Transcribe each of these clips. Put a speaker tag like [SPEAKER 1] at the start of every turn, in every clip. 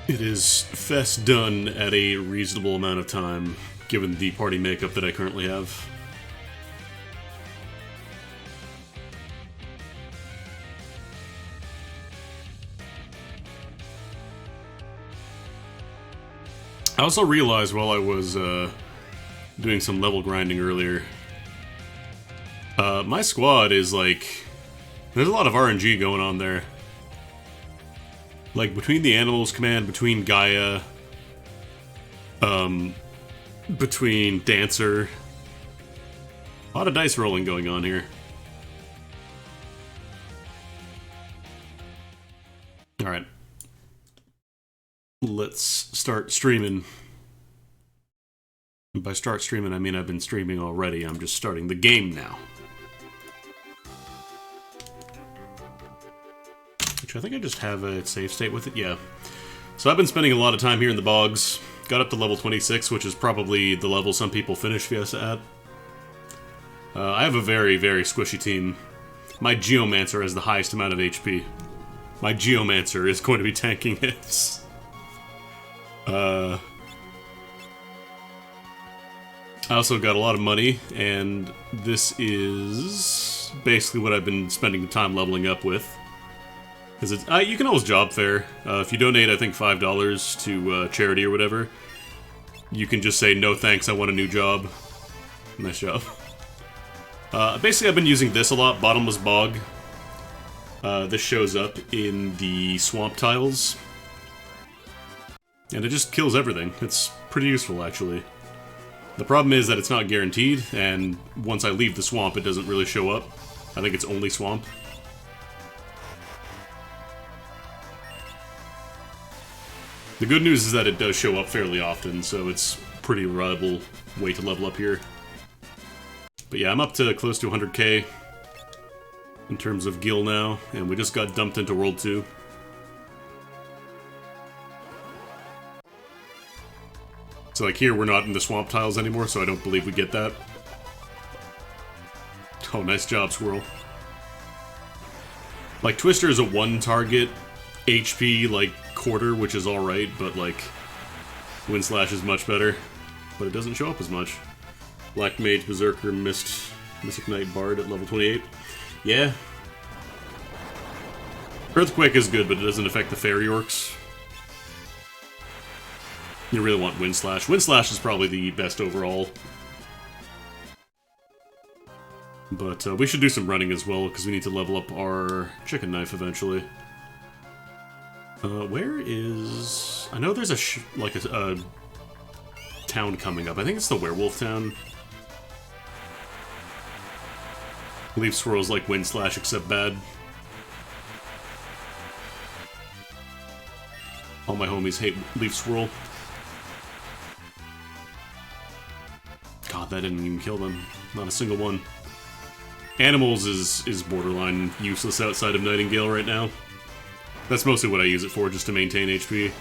[SPEAKER 1] It is fest done at a reasonable amount of time, given the party makeup that I currently have. I also realized while I was doing some level grinding earlier, my squad is like, there's a lot of RNG going on there. Like, between the animals command, between Gaia, between Dancer, a lot of dice rolling going on here. Alright. Let's start streaming. And by start streaming, I mean I've been streaming already. I'm just starting the game now. Which I think I just have a save state with it, yeah. So I've been spending a lot of time here in the bogs. Got up to level 26, which is probably the level some people finish Fiesta at. I have a very, very squishy team. My Geomancer has the highest amount of HP. My Geomancer is going to be tanking hits. I also got a lot of money, and this is basically what I've been spending the time leveling up with. Because it's you can always job fair. If you donate, I think $5 to charity or whatever, you can just say, no thanks, I want a new job. Nice job. Basically, I've been using this a lot, Bottomless Bog. This shows up in the swamp tiles. And it just kills everything. It's pretty useful, actually. The problem is that it's not guaranteed, and once I leave the swamp, it doesn't really show up. I think it's only swamp. The good news is that it does show up fairly often, so it's a pretty reliable way to level up here. But yeah, I'm up to close to 100k in terms of gil now, and we just got dumped into World 2. So like here, we're not in the swamp tiles anymore, so I don't believe we get that. Oh, nice job, Squirrel. Like, Twister is a one-target HP, like, quarter, which is alright, but, like, Wind Slash is much better. But it doesn't show up as much. Black Mage, Berserker, Mystic Knight, Bard at level 28. Yeah. Earthquake is good, but it doesn't affect the Fairy Orcs. You really want Wind Slash. Wind Slash is probably the best overall. But we should do some running as well, because we need to level up our Chicken Knife eventually. Where is... I know there's a town coming up. I think it's the Werewolf Town. Leaf Swirl's like Wind Slash, except bad. All my homies hate Leaf Swirl. God, that didn't even kill them. Not a single one. Animals is borderline useless outside of Nightingale right now. That's mostly what I use it for, just to maintain HP.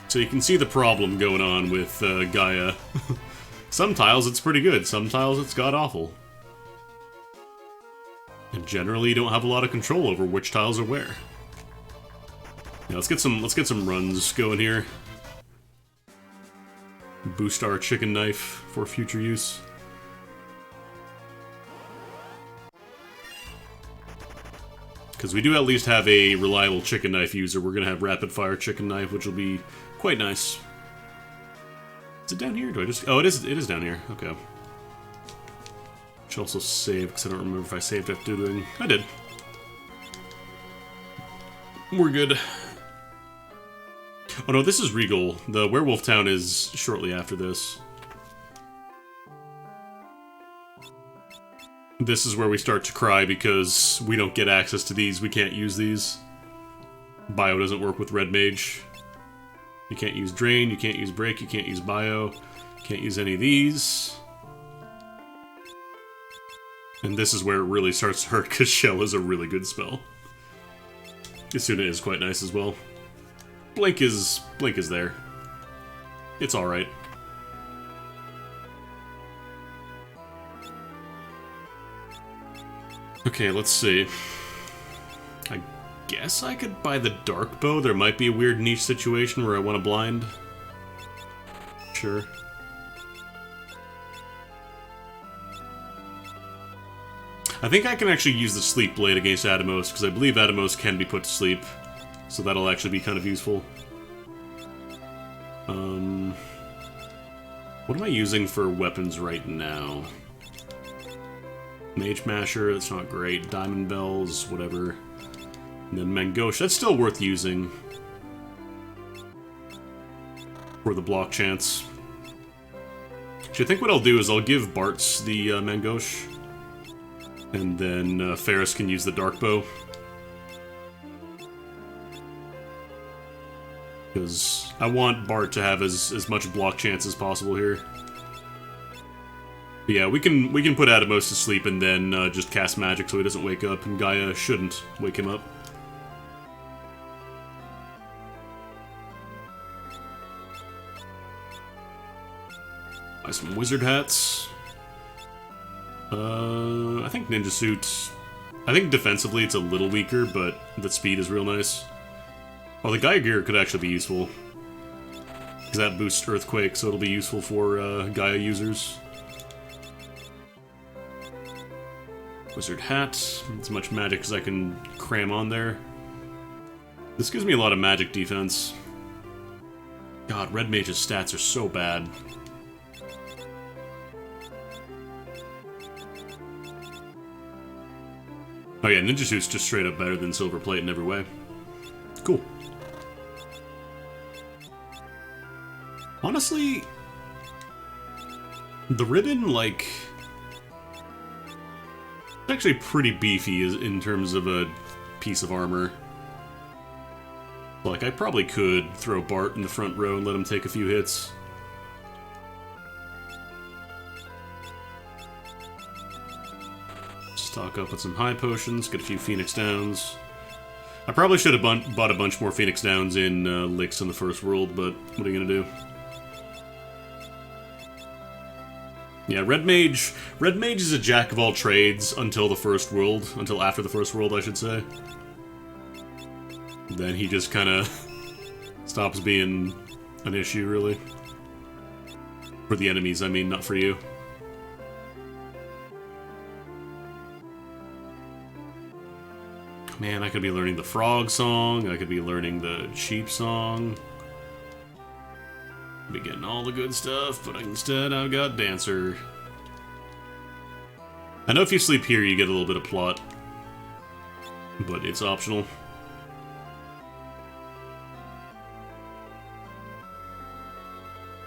[SPEAKER 1] So you can see the problem going on with Gaia. Some tiles it's pretty good, some tiles it's god-awful. And generally you don't have a lot of control over which tiles are where. Yeah, let's get some runs going here. Boost our Chicken Knife for future use. Because we do at least have a reliable Chicken Knife user. We're going to have Rapid Fire Chicken Knife, which will be quite nice. Is it down here? Do I just... Oh, it is down here. Okay. Should also save, because I don't remember if I saved after doing... I did. We're good. Oh no, this is Regal. The Werewolf Town is shortly after this. This is where we start to cry because we don't get access to these. We can't use these. Bio doesn't work with Red Mage. You can't use Drain, you can't use Break, you can't use Bio. Can't use any of these. And this is where it really starts to hurt because Shell is a really good spell. Isuna is quite nice as well. Blink is there. It's alright. Okay, let's see. I guess I could buy the dark bow. There might be a weird niche situation where I want a blind. Sure. I think I can actually use the sleep blade against Atomos, because I believe Atomos can be put to sleep. So that'll actually be kind of useful. What am I using for weapons right now? Mage Masher, that's not great. Diamond Bells, whatever. And then Mangosh, that's still worth using. For the block chance. Actually, I think what I'll do is I'll give Bartz the Mangosh. And then Ferris can use the dark bow. Because I want Bart to have as much block chance as possible here. But yeah, we can put Atomos to sleep and then just cast magic so he doesn't wake up, and Gaia shouldn't wake him up. Buy some wizard hats. I think Ninja Suit. I think defensively it's a little weaker, but the speed is real nice. Oh, the Gaia gear could actually be useful. Because that boosts Earthquake, so it'll be useful for Gaia users. Wizard hat. As much magic as I can cram on there. This gives me a lot of magic defense. God, Red Mage's stats are so bad. Oh yeah, Ninja Suit's just straight up better than Silver Plate in every way. Cool. Honestly, the ribbon, like, it's actually pretty beefy in terms of a piece of armor. Like, I probably could throw Bart in the front row and let him take a few hits. Stock up with some high potions, get a few Phoenix Downs. I probably should have bought a bunch more Phoenix Downs in Licks in the first world, but what are you gonna do? Yeah, Red Mage is a jack of all trades until the first world, until after the first world, I should say. Then he just kind of stops being an issue, really. For the enemies, I mean, not for you. Man, I could be learning the frog song, I could be learning the sheep song. Be getting all the good stuff, but instead I've got Dancer. I know if you sleep here you get a little bit of plot, but it's optional.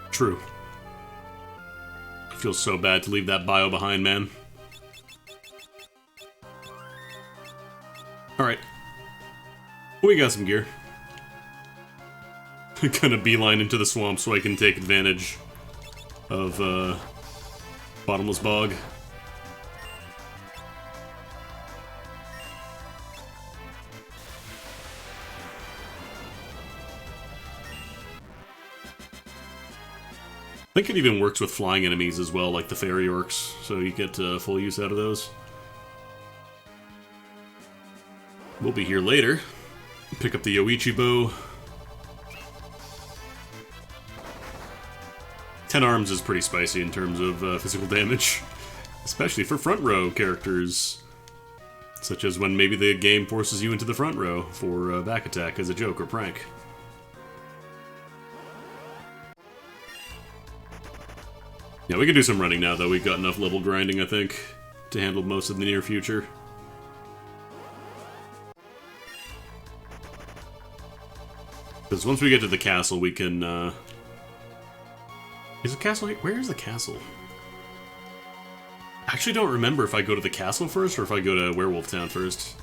[SPEAKER 1] True. Feels so bad to leave that bio behind, man. Alright. We got some gear. Gonna beeline into the swamp so I can take advantage of Bottomless Bog. I think it even works with flying enemies as well, like the fairy orcs, so you get full use out of those. We'll be here later. Pick up the Yoichi bow. 10 arms is pretty spicy in terms of physical damage, especially for front row characters, such as when maybe the game forces you into the front row for back attack as a joke or prank. Yeah, we can do some running now, though. We've got enough level grinding, I think, to handle most of the near future. Because once we get to the castle, we can, Is the castle here? Where is the castle? I actually don't remember if I go to the castle first or if I go to Werewolf Town first.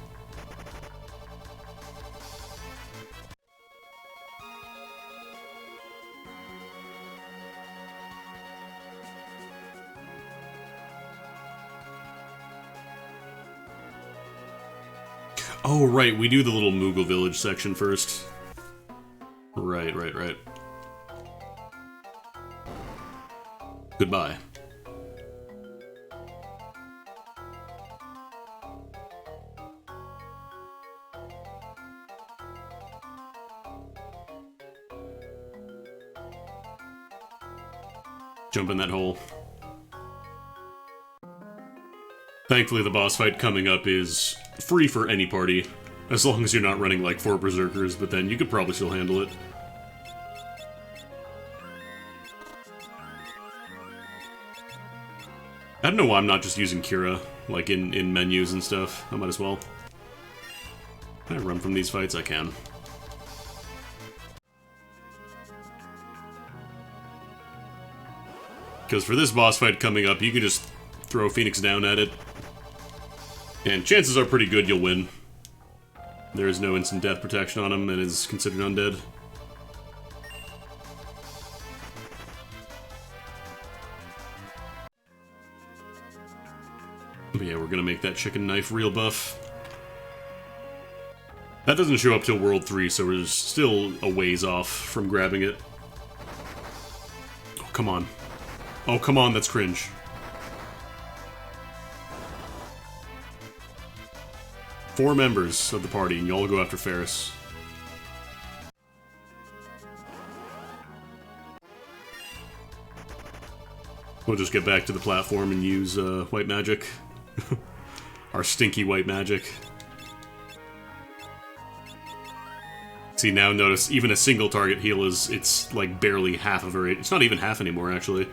[SPEAKER 1] Oh, right, we do the little Moogle Village section first. Right. Goodbye. Jump in that hole. Thankfully, the boss fight coming up is free for any party, as long as you're not running like 4 berserkers, but then you could probably still handle it. I don't know why I'm not just using Cura, like in menus and stuff. I might as well. Can I run from these fights? I can. Because for this boss fight coming up, you can just throw Phoenix down at it. And chances are pretty good you'll win. There is no instant death protection on him and is considered undead. But yeah, we're gonna make that chicken knife real buff. That doesn't show up till World 3, so we're still a ways off from grabbing it. Oh, come on. Oh, come on, that's cringe. Four members of the party, and y'all go after Ferris. We'll just get back to the platform and use white magic. Our stinky white magic. See, now notice, even a single target heal it's like barely half of her. It's not even half anymore, actually.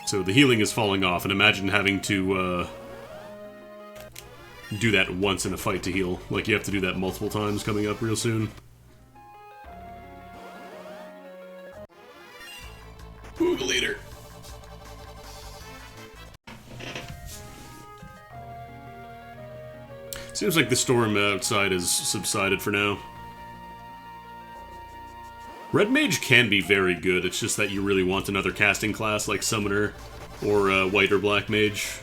[SPEAKER 1] So the healing is falling off, and imagine having to do that once in a fight to heal. Like, you have to do that multiple times coming up real soon. Oogle Eater. Seems like the storm outside has subsided for now. Red Mage can be very good, it's just that you really want another casting class like Summoner or White or Black Mage.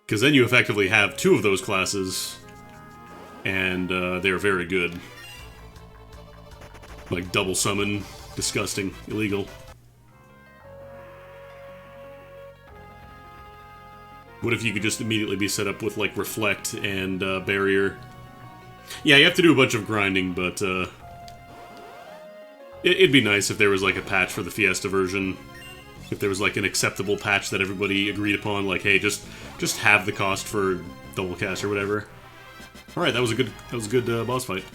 [SPEAKER 1] Because then you effectively have 2 of those classes, and they're very good. Like double summon, disgusting, illegal. What if you could just immediately be set up with, like, Reflect and Barrier? Yeah, you have to do a bunch of grinding, but it'd be nice if there was, like, a patch for the Fiesta version. If there was, like, an acceptable patch that everybody agreed upon, like, hey, just have the cost for double cast or whatever. Alright, that was a good boss fight.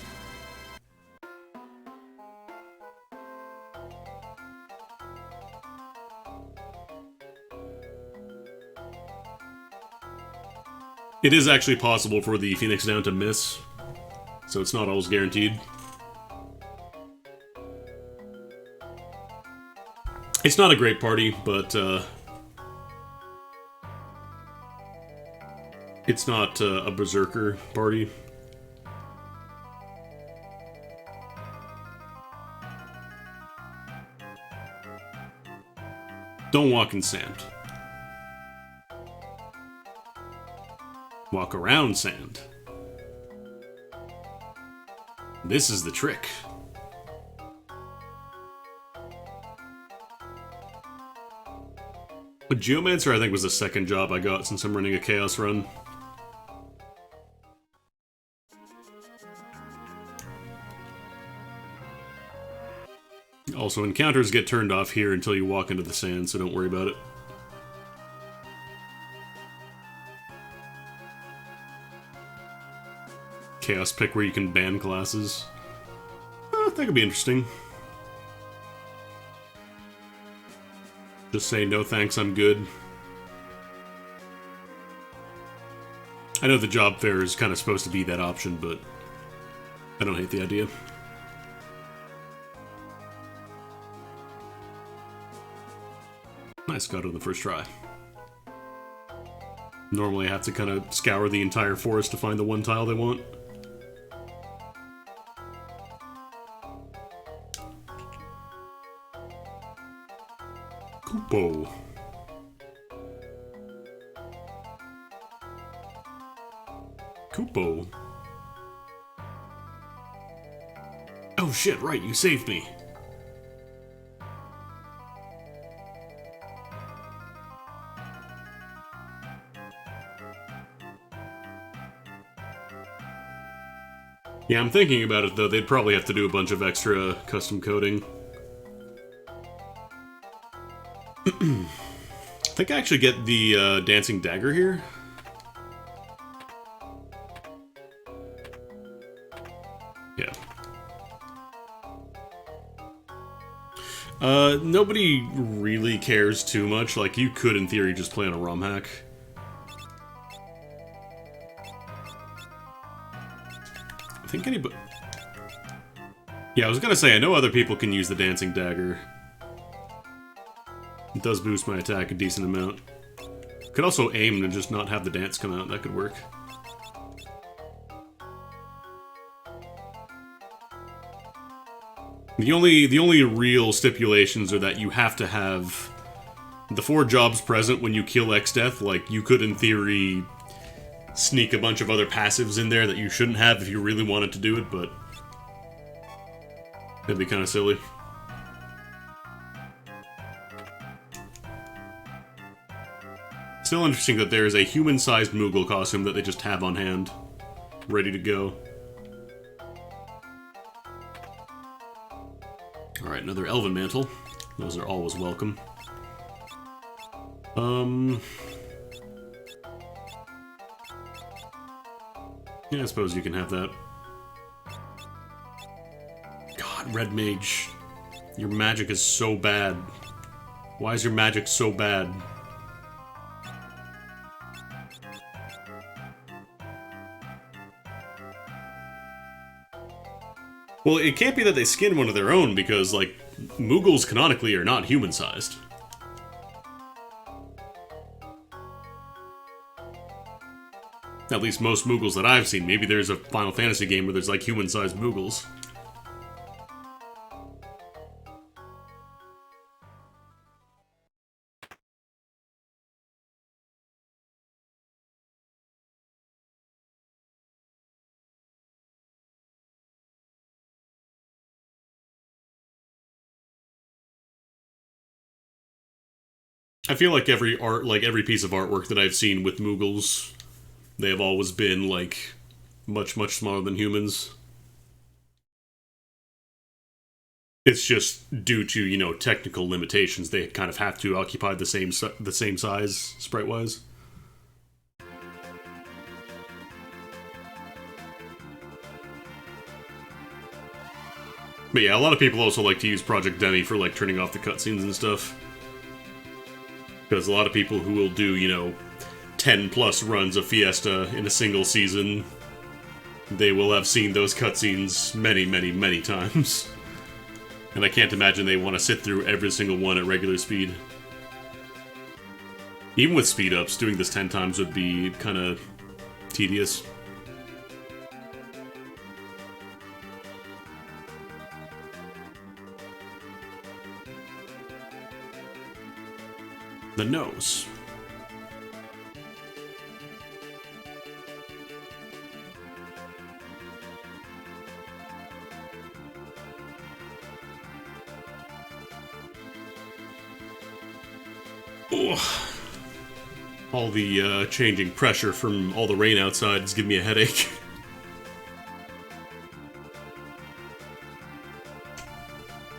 [SPEAKER 1] It is actually possible for the Phoenix down to miss, so it's not always guaranteed. It's not a great party, but it's not a berserker party. Don't walk in sand. Walk around sand. This is the trick. A Geomancer, I think, was the second job I got since I'm running a Chaos run. Also, encounters get turned off here until you walk into the sand, so don't worry about it. Chaos pick where you can ban classes. That could be interesting. Just say, no thanks, I'm good. I know the job fair is kind of supposed to be that option, but I don't hate the idea. Nice, got it on the first try. Normally I have to kind of scour the entire forest to find the one tile they want. Kupo. Kupo. Oh shit, right, you saved me. Yeah, I'm thinking about it though, they'd probably have to do a bunch of extra custom coding. I think I actually get the dancing dagger here. Yeah. Nobody really cares too much. Like, you could, in theory, just play on a ROM hack. I think anybody... Yeah, I was gonna say, I know other people can use the dancing dagger. It does boost my attack a decent amount. Could also aim and just not have the dance come out. That could work. The only real stipulations are that you have to have the 4 jobs present when you kill X-Death. Like, you could, in theory, sneak a bunch of other passives in there that you shouldn't have if you really wanted to do it, but that'd be kind of silly. Still interesting that there is a human-sized Moogle costume that they just have on hand, ready to go. Alright, another Elven Mantle. Those are always welcome. Yeah, I suppose you can have that. God, Red Mage. Your magic is so bad. Why is your magic so bad? Well, it can't be that they skin one of their own, because, like, Moogles canonically are not human-sized. At least most Moogles that I've seen. Maybe there's a Final Fantasy game where there's, like, human-sized Moogles. I feel like every piece of artwork that I've seen with Moogles, they have always been, like, much, much smaller than humans. It's just due to, you know, technical limitations. They kind of have to occupy the same size, sprite-wise. But yeah, a lot of people also like to use Project Demi for, like, turning off the cutscenes and stuff. Because a lot of people who will do, you know, 10 plus runs of Fiesta in a single season, they will have seen those cutscenes many, many, many times. And I can't imagine they want to sit through every single one at regular speed. Even with speed ups, doing this 10 times would be kind of tedious. The nose. Ugh. All the changing pressure from all the rain outside is giving me a headache.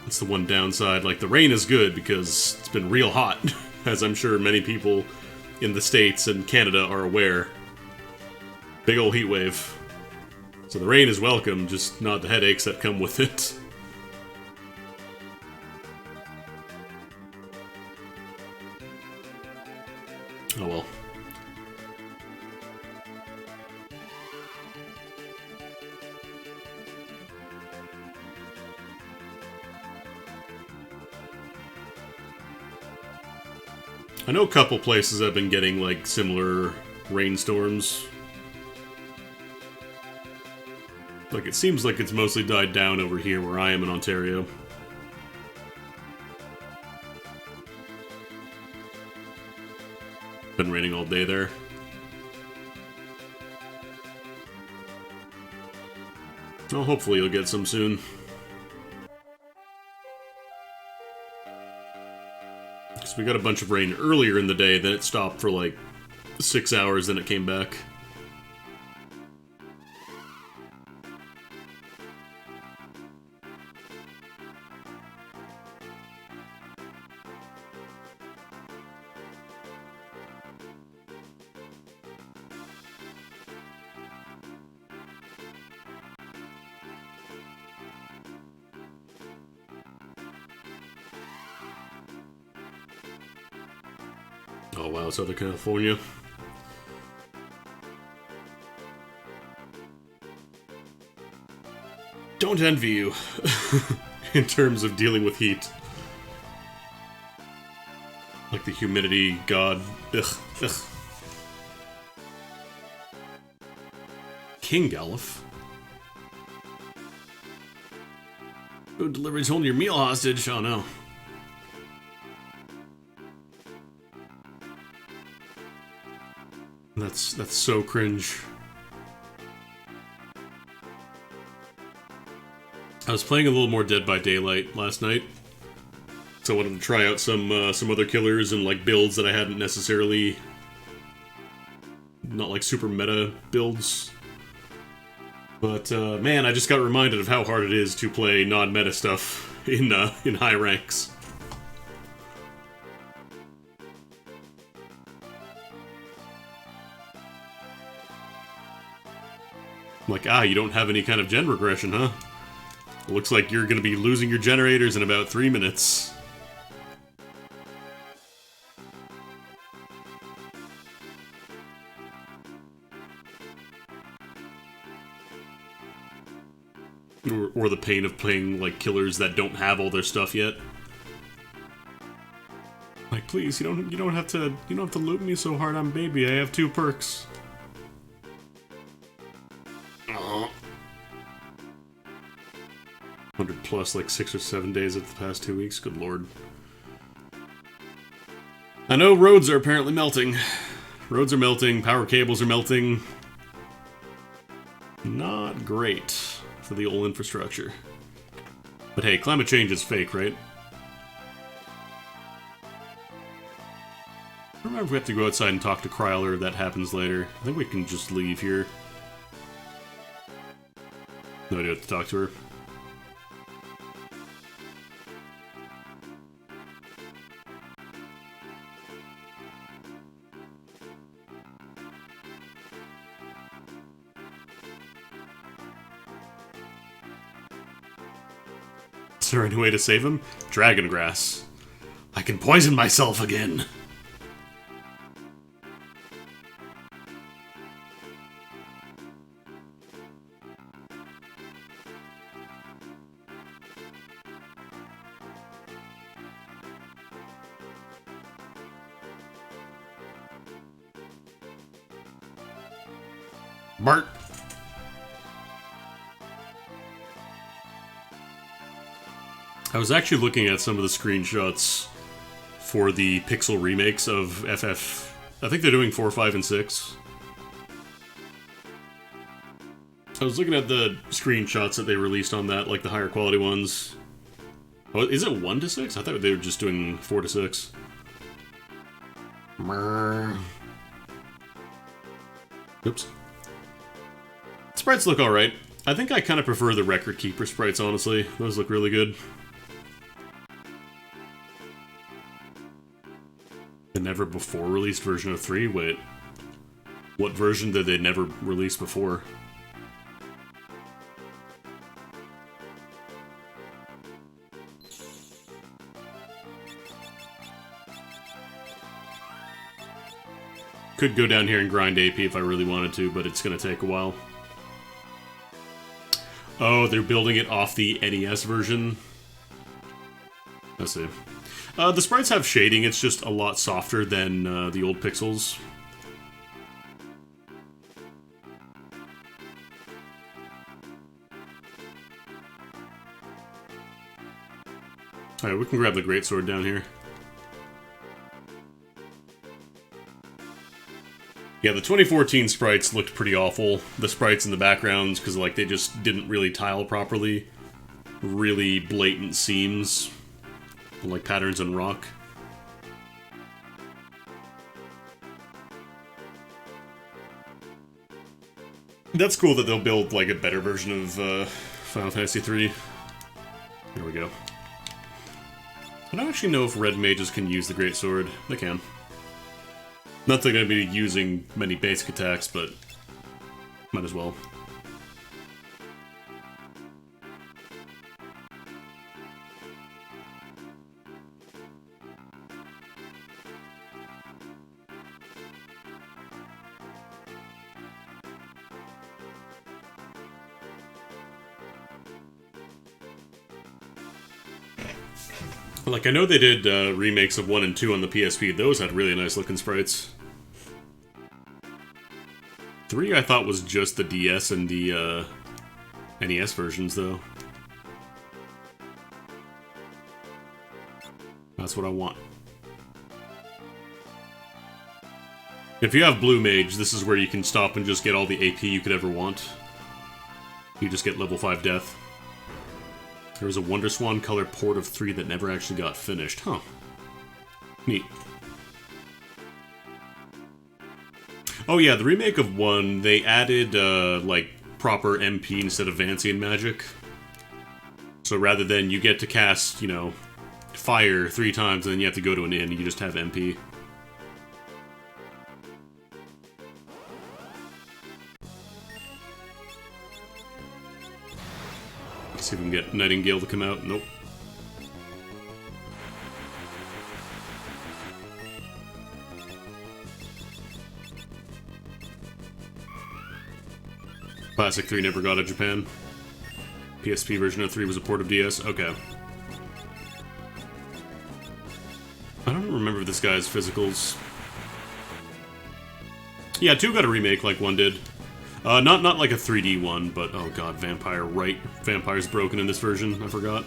[SPEAKER 1] That's the one downside. Like, the rain is good because it's been real hot. As I'm sure many people in the States and Canada are aware. Big ol' heat wave. So the rain is welcome, just not the headaches that come with it. Oh well. I know a couple places have been getting, like, similar rainstorms. Like, it seems like it's mostly died down over here where I am in Ontario. Been raining all day there. Well, hopefully you'll get some soon. Because we got a bunch of rain earlier in the day, then it stopped for like 6 hours, then it came back. Oh wow, Southern California. Don't envy you in terms of dealing with heat. Like the humidity god. Ugh, ugh. King Galuf. Food delivery's holding your meal hostage. Oh no. That's so cringe. I was playing a little more Dead by Daylight last night, so I wanted to try out some other killers and like builds that I hadn't necessarily, not like super meta builds. But man, I just got reminded of how hard it is to play non-meta stuff in high ranks. I'm like, you don't have any kind of gen regression, huh? Looks like you're gonna be losing your generators in about 3 minutes. Or the pain of playing like killers that don't have all their stuff yet. Like, please, you don't have to loot me so hard on baby. I have 2 perks. 100 plus like 6 or 7 days of the past 2 weeks. Good lord. I know roads are apparently melting. Roads are melting. Power cables are melting. Not great for the old infrastructure. But hey, climate change is fake, right? I remember if we have to go outside and talk to Kryler, that happens later. I think we can just leave here. No idea what to talk to her. Is there any way to save him? Dragon grass. I can poison myself again. Bart. I was actually looking at some of the screenshots for the pixel remakes of FF. I think they're doing 4, 5, and 6. I was looking at the screenshots that they released on that, like the higher quality ones. Oh, is it 1 to 6? I thought they were just doing 4 to 6. Oops. Sprites look alright. I think I kind of prefer the Record Keeper sprites, honestly. Those look really good. The never before released version of 3? Wait. What version did they never release before? Could go down here and grind AP if I really wanted to, but it's going to take a while. Oh, they're building it off the NES version. Let's see. The sprites have shading, it's just a lot softer than the old pixels. Alright, we can grab the greatsword down here. Yeah, the 2014 sprites looked pretty awful. The sprites in the backgrounds, because like they just didn't really tile properly. Really blatant seams. Like patterns in rock. That's cool that they'll build like a better version of Final Fantasy III. Here we go. I don't actually know if red mages can use the greatsword. They can. Not that they're going to be using many basic attacks, but might as well. Like, I know they did remakes of 1 and 2 on the PSP. Those had really nice looking sprites. 3 I thought was just the DS and the NES versions, though. That's what I want. If you have Blue Mage, this is where you can stop and just get all the AP you could ever want. You just get level 5 death. There was a Wonder Swan color port of 3 that never actually got finished. Huh. Neat. Oh yeah, the remake of 1, they added, like, proper MP instead of Vancian magic. So rather than you get to cast, you know, fire 3 times and then you have to go to an inn, you just have MP. See if we can get Nightingale to come out. Nope. Classic 3 never got out of Japan. PSP version of 3 was a port of DS. Okay. I don't remember this guy's physicals. Yeah, 2 got a remake like 1 did. Not like a 3D one, but oh god, Vampire, right. Vampire's broken in this version, I forgot.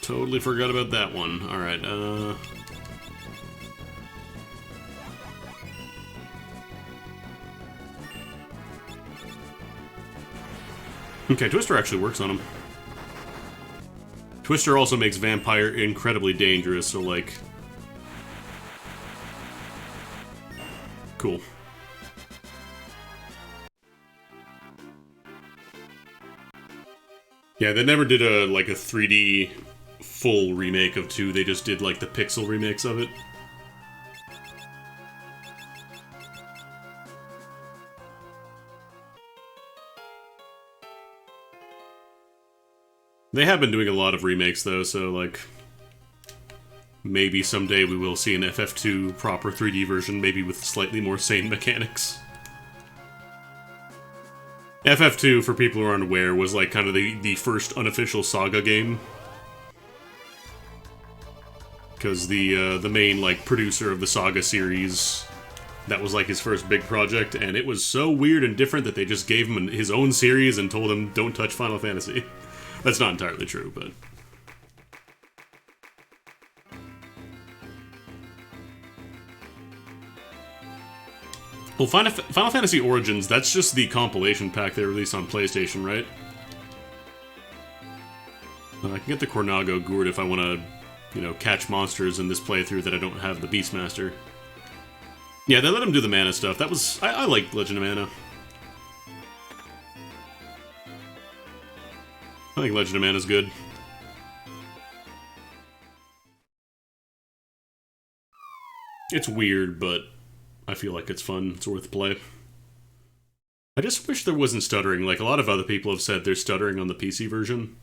[SPEAKER 1] Totally forgot about that one. Alright, okay, Twister actually works on him. Twister also makes Vampire incredibly dangerous, so like... Cool. Yeah, they never did a 3D full remake of 2, they just did like the pixel remakes of it. They have been doing a lot of remakes though, so like... Maybe someday we will see an FF2 proper 3D version, maybe with slightly more sane mechanics. FF2, for people who aren't aware, was like kind of the first unofficial Saga game. Because the main like producer of the Saga series, that was like his first big project, and it was so weird and different that they just gave him his own series and told him, don't touch Final Fantasy. That's not entirely true, but... Well, Final Fantasy Origins, that's just the compilation pack they released on PlayStation, right? I can get the Cornago Gourd if I want to, you know, catch monsters in this playthrough that I don't have the Beastmaster. Yeah, they let him do the mana stuff. That was... I like Legend of Mana. I think Legend of Mana's good. It's weird, but... I feel like it's fun. It's worth the play. I just wish there wasn't stuttering. Like, a lot of other people have said there's stuttering on the PC version.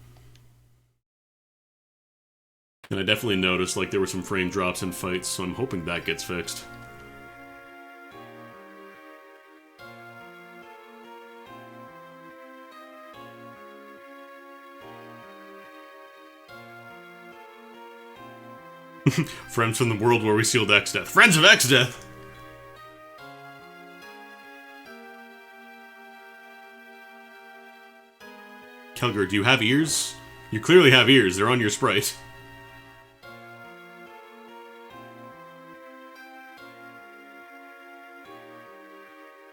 [SPEAKER 1] And I definitely noticed, like, there were some frame drops in fights, so I'm hoping that gets fixed. Friends from the world where we sealed X-Death. Friends of X-Death! Kelger, do you have ears? You clearly have ears. They're on your sprite.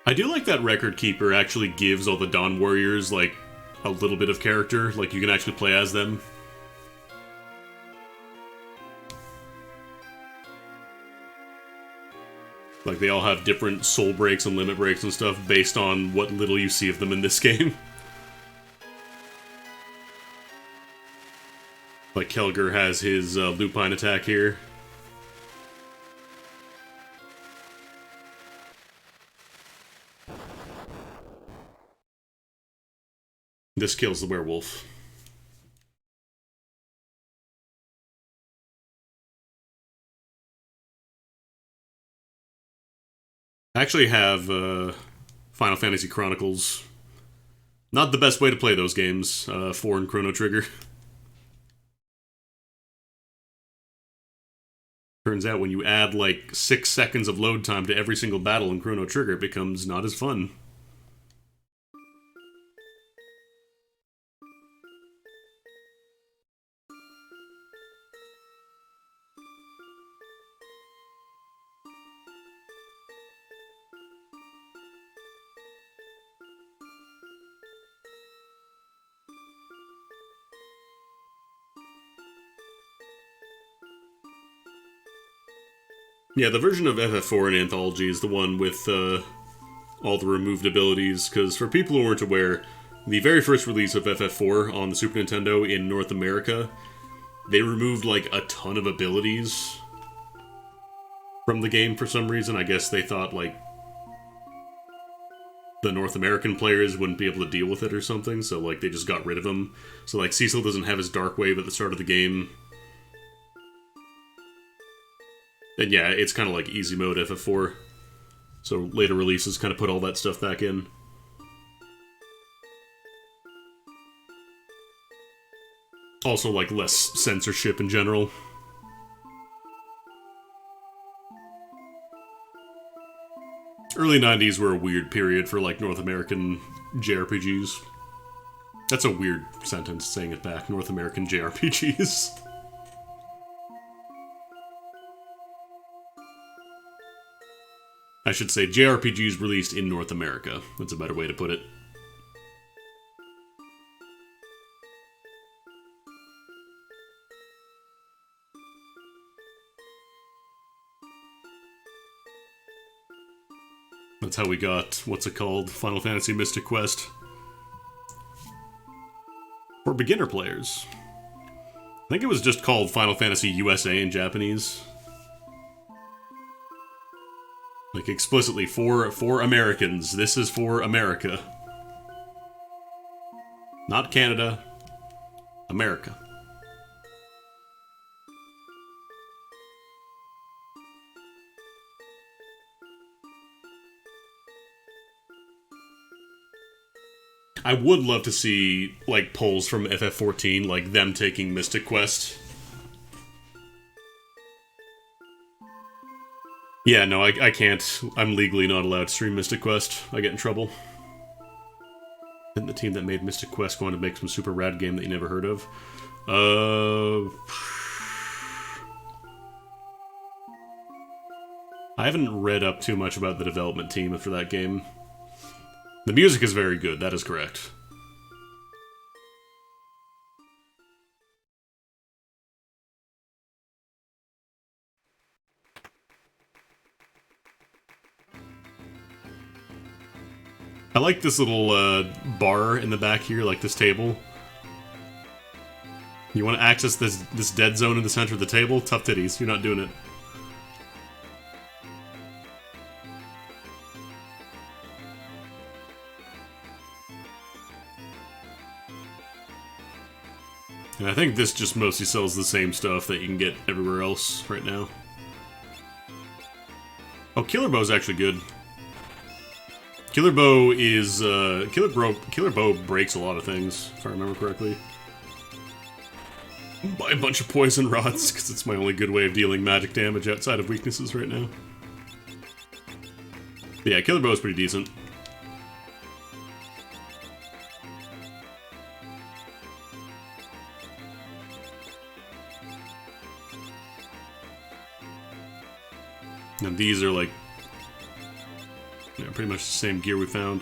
[SPEAKER 1] I do like that Record Keeper actually gives all the Dawn Warriors, like, a little bit of character. Like, you can actually play as them. Like, they all have different soul breaks and limit breaks and stuff based on what little you see of them in this game. Like, Kelger has his Lupine attack here. This kills the werewolf. I actually have Final Fantasy Chronicles Not the best way to play those games, 4 and Chrono Trigger. Turns out when you add like 6 seconds of load time to every single battle in Chrono Trigger, it becomes not as fun. Yeah, the version of FF4 in Anthology is the one with all the removed abilities, because for people who weren't aware, the very first release of FF4 on the Super Nintendo in North America, they removed like a ton of abilities from the game for some reason. I guess they thought like the North American players wouldn't be able to deal with it or something, so like they just got rid of them. So like Cecil doesn't have his Dark Wave at the start of the game. And yeah, it's kind of like easy mode FF4. So later releases kind of put all that stuff back in. Also, like, less censorship in general. Early 90s were a weird period for, like, North American JRPGs. That's a weird sentence, saying it back. North American JRPGs. I should say JRPGs released in North America. That's a better way to put it. That's how we got, what's it called? Final Fantasy Mystic Quest. For beginner players. I think it was just called Final Fantasy USA in Japanese. Like, explicitly, for Americans. This is for America. Not Canada. America. I would love to see, like, polls from FF14, like, them taking Mystic Quest. Yeah, no, I can't. I'm legally not allowed to stream Mystic Quest. I get in trouble. And the team that made Mystic Quest going to make some super rad game that you never heard of. I haven't read up too much about the development team for that game. The music is very good, that is correct. I like this little bar in the back here, like this table. You want to access this dead zone in the center of the table? Tough titties, you're not doing it. And I think this just mostly sells the same stuff that you can get everywhere else right now. Oh, Killer Bow's actually good. Killer Bow is, Killer Bow breaks a lot of things, if I remember correctly. Buy a bunch of poison rods, because it's my only good way of dealing magic damage outside of weaknesses right now. But yeah, Killer Bow is pretty decent. And these are like, yeah, pretty much the same gear we found.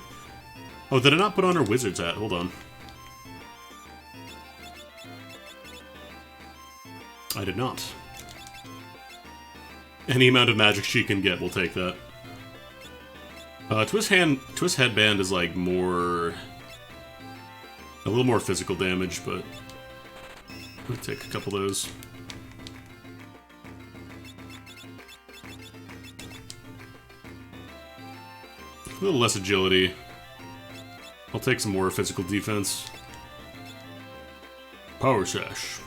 [SPEAKER 1] Oh, did I not put on our wizard's hat? Hold on. I did not. Any amount of magic she can get, we'll take that. Twist Headband is like more... a little more physical damage, but... I'll take a couple of those. A little less agility. I'll take some more physical defense. Power Sash.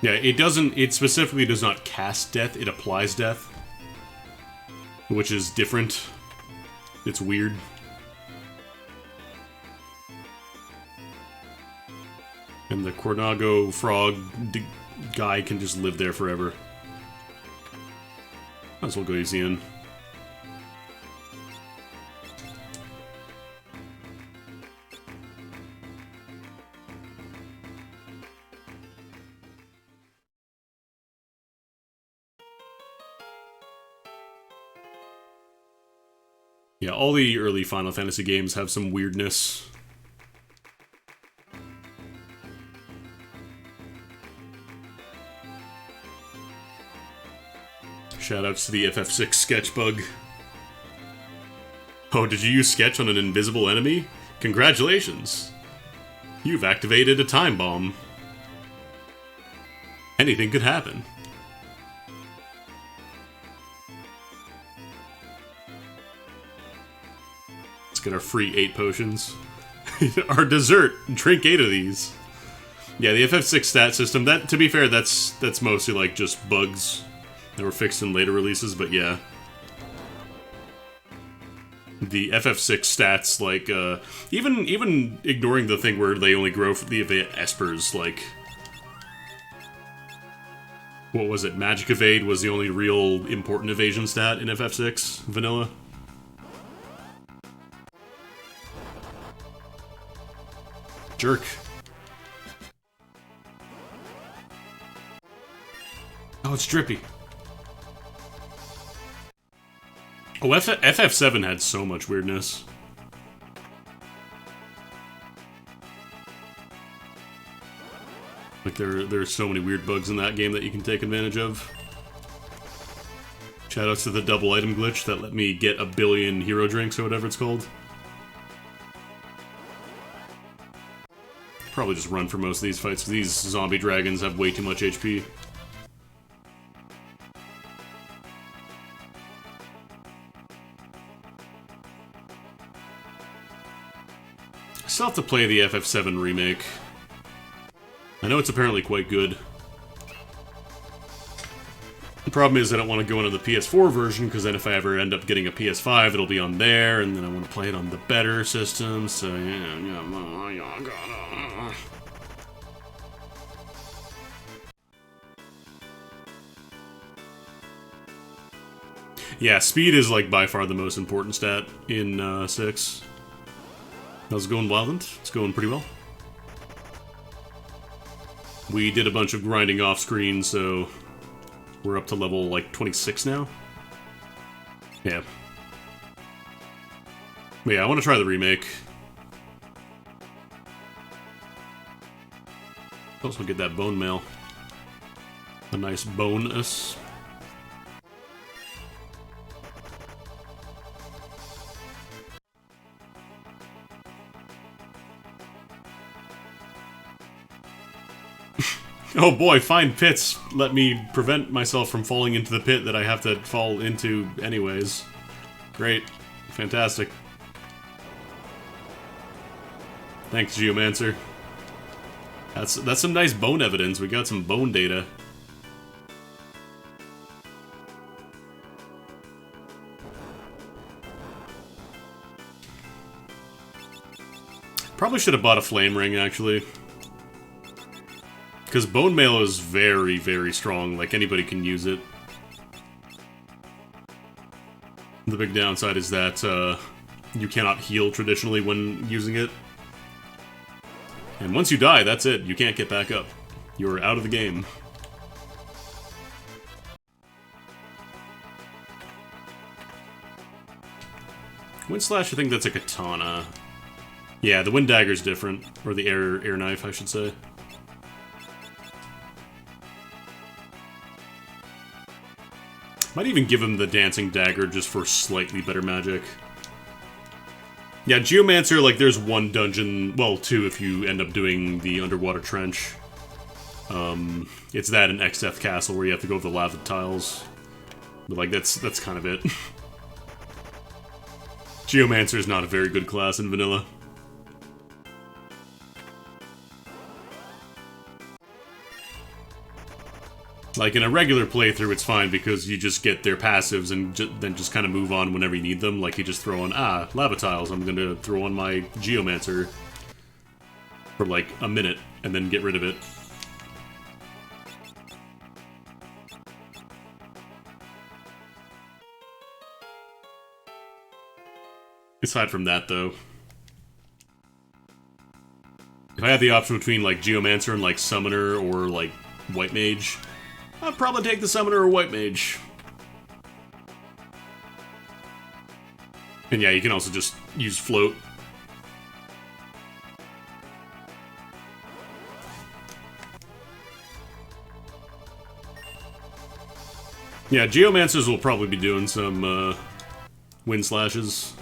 [SPEAKER 1] Yeah, it specifically does not cast death, it applies death. Which is different. It's weird. And the Cornago frog guy can just live there forever. Might as well go easy in. Yeah, all the early Final Fantasy games have some weirdness. Shoutouts to the FF6 sketch bug. Oh, did you use sketch on an invisible enemy? Congratulations! You've activated a time bomb. Anything could happen. Let's get our free 8 potions. Our dessert! Drink 8 of these! Yeah, the FF6 stat system, that, to be fair, that's mostly like just bugs that were fixed in later releases, but yeah. The FF6 stats, like, even ignoring the thing where they only grow for the espers, like... What was it? Magic Evade was the only real important evasion stat in FF6 vanilla. Jerk. Oh, it's drippy. Oh, FF7 had so much weirdness. Like, there's so many weird bugs in that game that you can take advantage of. Shoutouts to the double item glitch that let me get a billion hero drinks or whatever it's called. Probably just run for most of these fights, because these zombie dragons have way too much HP. I still have to play the FF7 remake. I know it's apparently quite good. The problem is I don't want to go into the PS4 version, because then if I ever end up getting a PS5, it'll be on there, and then I want to play it on the better system, so yeah. Yeah, speed is like by far the most important stat in 6. How's it going, Wildland? It's going pretty well. We did a bunch of grinding off screen, so we're up to level like 26 now. Yeah. But yeah, I want to try the remake. Also get that bone mail. A nice bonus. Oh boy, find pits. Let me prevent myself from falling into the pit that I have to fall into anyways. Great. Fantastic. Thanks, Geomancer. That's some nice bone evidence. We got some bone data. Probably should have bought a flame ring, actually. Because bone mail is very, very strong. Like, anybody can use it. The big downside is that you cannot heal traditionally when using it. And once you die, that's it. You can't get back up. You're out of the game. Wind Slash, I think that's a katana. Yeah, the Wind Dagger's different. Or the air knife, I should say. Might even give him the Dancing Dagger just for slightly better magic. Yeah, Geomancer, like, there's one dungeon, well, 2 if you end up doing the Underwater Trench. It's that in Exdeath Castle where you have to go over the lava tiles. But, like, that's kind of it. Geomancer is not a very good class in vanilla. Like, in a regular playthrough, it's fine because you just get their passives and then just kind of move on whenever you need them. Like, you just throw on, lava tiles, I'm gonna throw on my Geomancer for, like, a minute and then get rid of it. Aside from that, though, if I had the option between, like, Geomancer and, like, Summoner or, like, White Mage, I'd probably take the Summoner or White Mage. And yeah, you can also just use Float. Yeah, Geomancers will probably be doing some, wind slashes.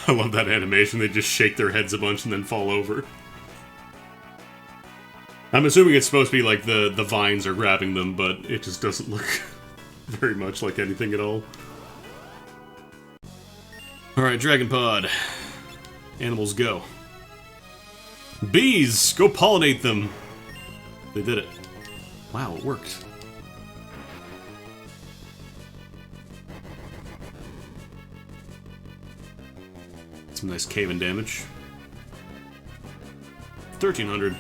[SPEAKER 1] I love that animation. They just shake their heads a bunch and then fall over. I'm assuming it's supposed to be like the vines are grabbing them, but it just doesn't look very much like anything at all. Alright, Dragon Pod. Animals go. Bees! Go pollinate them! They did it. Wow, it worked. Some nice cave-in damage. 1,300.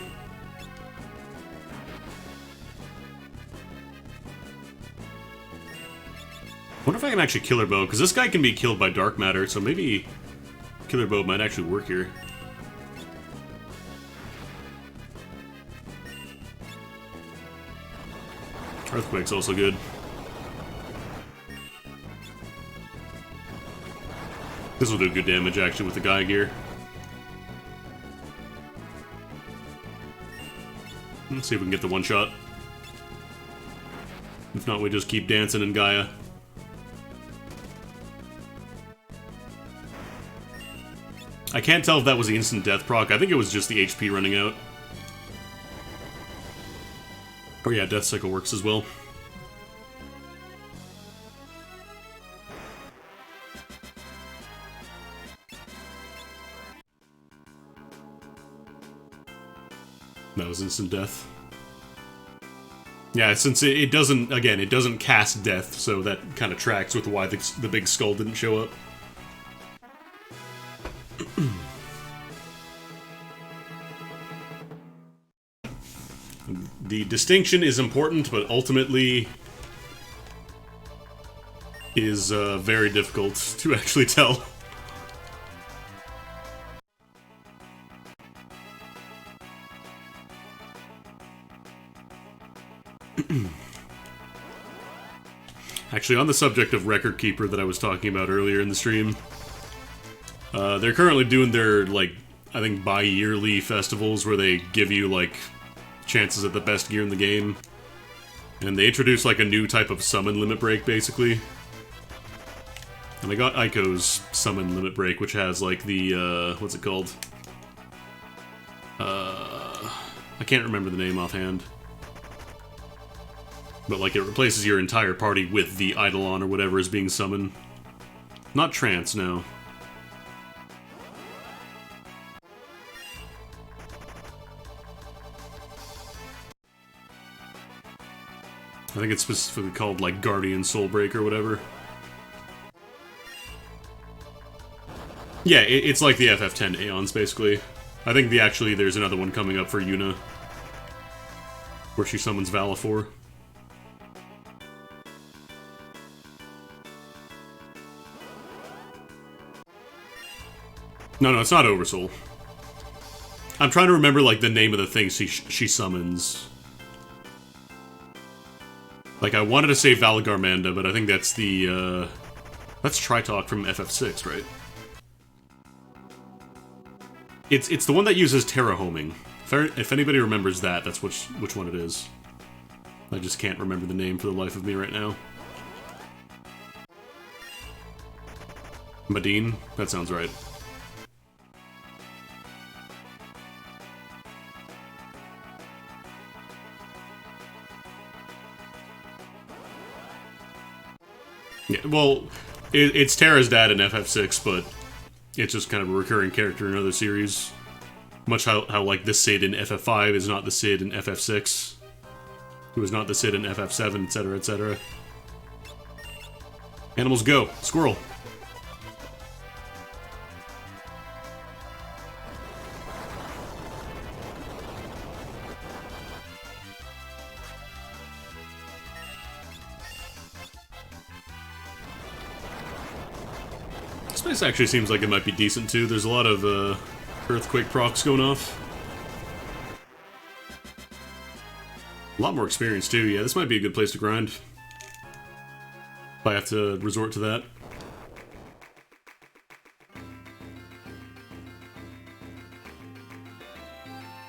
[SPEAKER 1] Wonder if I can actually Killer Bow, because this guy can be killed by dark matter, so maybe Killer Bow might actually work here. Earthquake's also good. This will do good damage, actually, with the Gaia Gear. Let's see if we can get the one-shot. If not, we just keep dancing in Gaia. I can't tell if that was the instant death proc. I think it was just the HP running out. Oh yeah, Death Cycle works as well. That was instant death. Yeah, since it doesn't, again, it doesn't cast death, so that kind of tracks with why the big skull didn't show up. The distinction is important, but ultimately is very difficult to actually tell. Actually, on the subject of Record Keeper that I was talking about earlier in the stream, they're currently doing their, like, I think bi-yearly festivals where they give you, like, chances at the best gear in the game. And they introduced, like, a new type of summon limit break, basically. And I got Aiko's summon limit break, which has, like, the, what's it called? I can't remember the name offhand. But, like, it replaces your entire party with the Eidolon or whatever is being summoned. Not Trance, no. I think it's specifically called, like, Guardian Soulbreak or whatever. Yeah, it's like the FF10 Aeons, basically. I think there's another one coming up for Yuna, where she summons Valifor. No, it's not Oversoul. I'm trying to remember, like, the name of the thing she summons. Like, I wanted to say Valgarmanda, but I think that's the, that's Tritalk from FF6, right? It's the one that uses Terra Homing. If anybody remembers that, that's which one it is. I just can't remember the name for the life of me right now. Madine? That sounds right. Yeah, well, It's Terra's dad in FF6, but it's just kind of a recurring character in other series. Much how like the Cid in FF5 is not the Cid in FF6, who is not the Cid in FF7, etc., etc. Animals go. Squirrel. This place actually seems like it might be decent too. There's a lot of earthquake procs going off. A lot more experience too. Yeah, this might be a good place to grind. If I have to resort to that.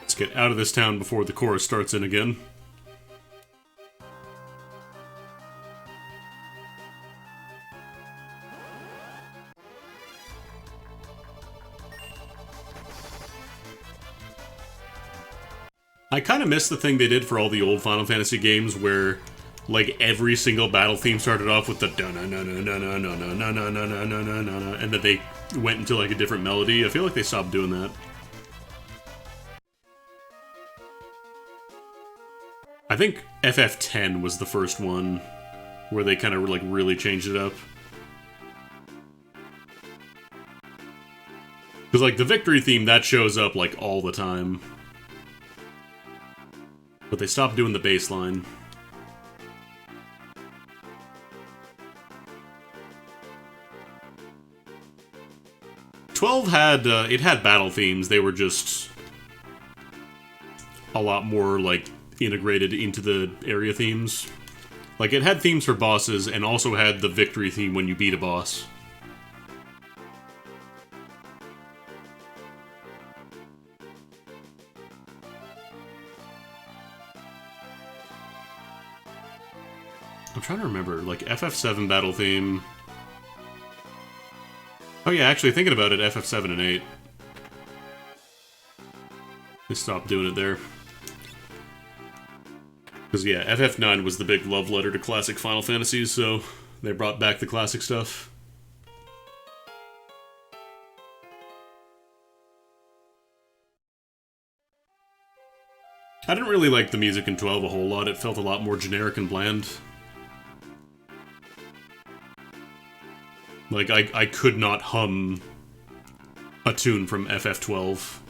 [SPEAKER 1] Let's get out of this town before the chorus starts in again. I kind of miss the thing they did for all the old Final Fantasy games where, like, every single battle theme started off with the da-na-na-na-na-na-na-na-na-na-na-na-na-na, and that they went into, like, a different melody. I feel like they stopped doing that. I think FF10 was the first one where they kind of, like, really changed it up. Because, like, the victory theme, that shows up, like, all the time. But they stopped doing the bass line. '12 had, it had battle themes. They were just a lot more, like, integrated into the area themes. Like, it had themes for bosses and also had the victory theme when you beat a boss. I'm trying to remember, like, FF7 battle theme. Oh yeah, actually, thinking about it, FF7 and 8. They stopped doing it there. Because, yeah, FF9 was the big love letter to classic Final Fantasies, so they brought back the classic stuff. I didn't really like the music in 12 a whole lot. It felt a lot more generic and bland. Like, I could not hum a tune from FF12.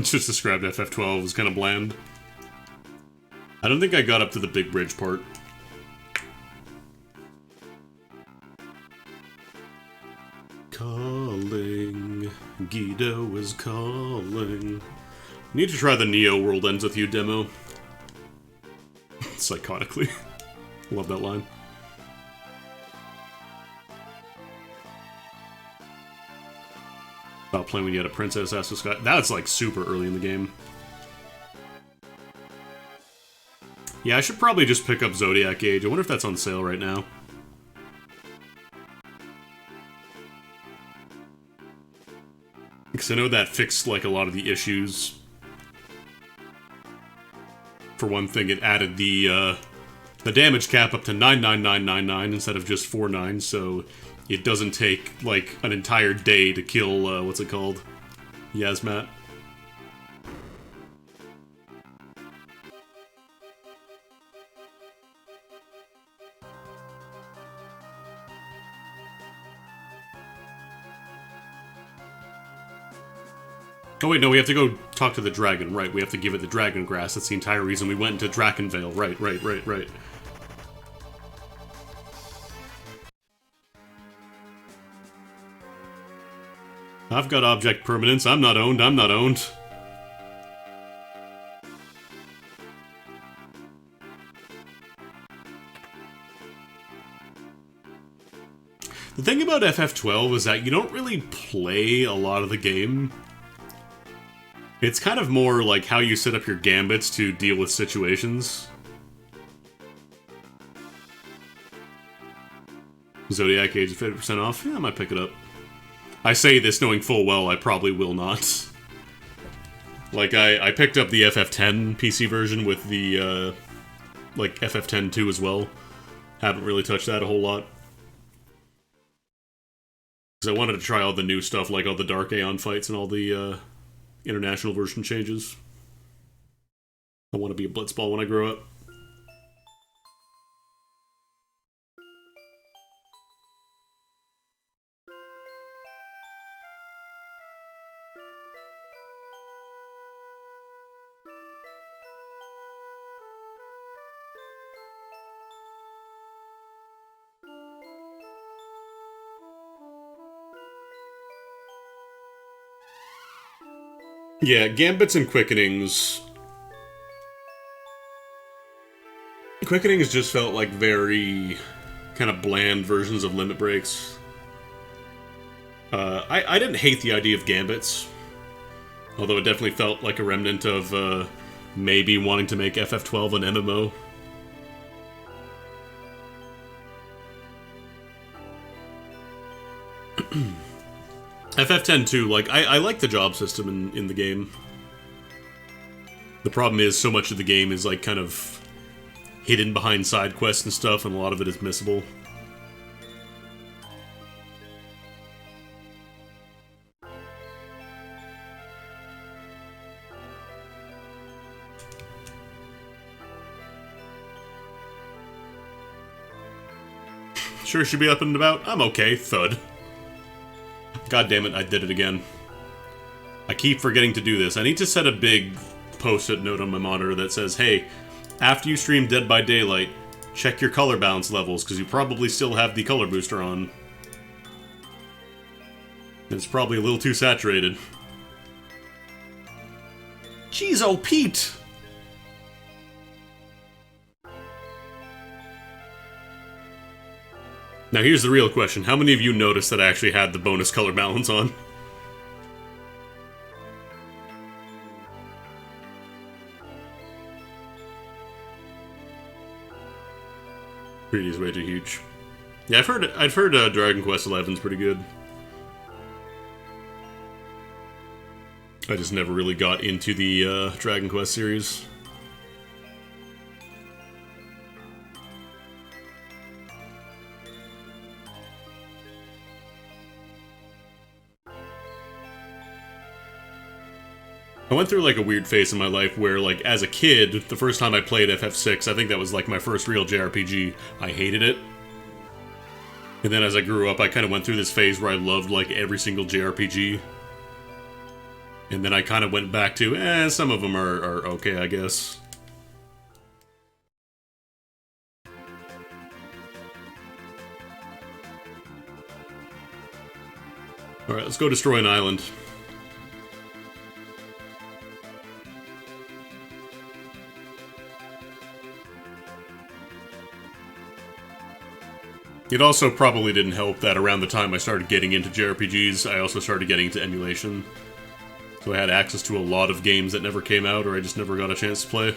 [SPEAKER 1] Just described FF12 as kind of bland. I don't think I got up to the big bridge part. Calling, Guido is calling. Need to try the Neo World Ends With You demo. Psychotically. Love that line. About playing when you had a princess ask the sky. That's like super early in the game. Yeah, I should probably just pick up Zodiac Age. I wonder if that's on sale right now. Because I know that fixed like a lot of the issues. For one thing, it added the damage cap up to 99999 instead of just 49, so it doesn't take, like, an entire day to kill, what's it called? Yasmat. Oh wait, no, we have to go talk to the dragon, right, we have to give it the dragon grass, that's the entire reason we went into Drakenvale, right. I've got object permanence, I'm not owned. The thing about FF12 is that you don't really play a lot of the game. It's kind of more like how you set up your gambits to deal with situations. Zodiac Age 50% off? Yeah, I might pick it up. I say this knowing full well I probably will not. Like, I picked up the FF10 PC version with the, like, FF10 2 as well. Haven't really touched that a whole lot. Because I wanted to try all the new stuff, like all the Dark Aeon fights and all the, international version changes. I want to be a blitzball when I grow up. Yeah, Gambits and Quickenings. Quickenings just felt like very kind of bland versions of Limit Breaks. I didn't hate the idea of Gambits, although it definitely felt like a remnant of maybe wanting to make FF12 an MMO. FF10 too, like, I like the job system in the game. The problem is, so much of the game is, like, kind of hidden behind side quests and stuff, and a lot of it is missable. Sure should be up and about? I'm okay, thud. God damn it, I did it again. I keep forgetting to do this. I need to set a big post-it note on my monitor that says, hey, after you stream Dead by Daylight, check your color balance levels, because you probably still have the color booster on. It's probably a little too saturated. Jeez, oh Pete! Now here's the real question. How many of you noticed that I actually had the bonus color balance on? Pretty is way too huge. Yeah, I've heard Dragon Quest XI's pretty good. I just never really got into the Dragon Quest series. I went through, like, a weird phase in my life where, like, as a kid, the first time I played FF6, I think that was, like, my first real JRPG, I hated it. And then as I grew up, I kind of went through this phase where I loved, like, every single JRPG. And then I kind of went back to, some of them are okay, I guess. Alright, let's go destroy an island. It also probably didn't help that around the time I started getting into JRPGs, I also started getting into emulation. So I had access to a lot of games that never came out, or I just never got a chance to play.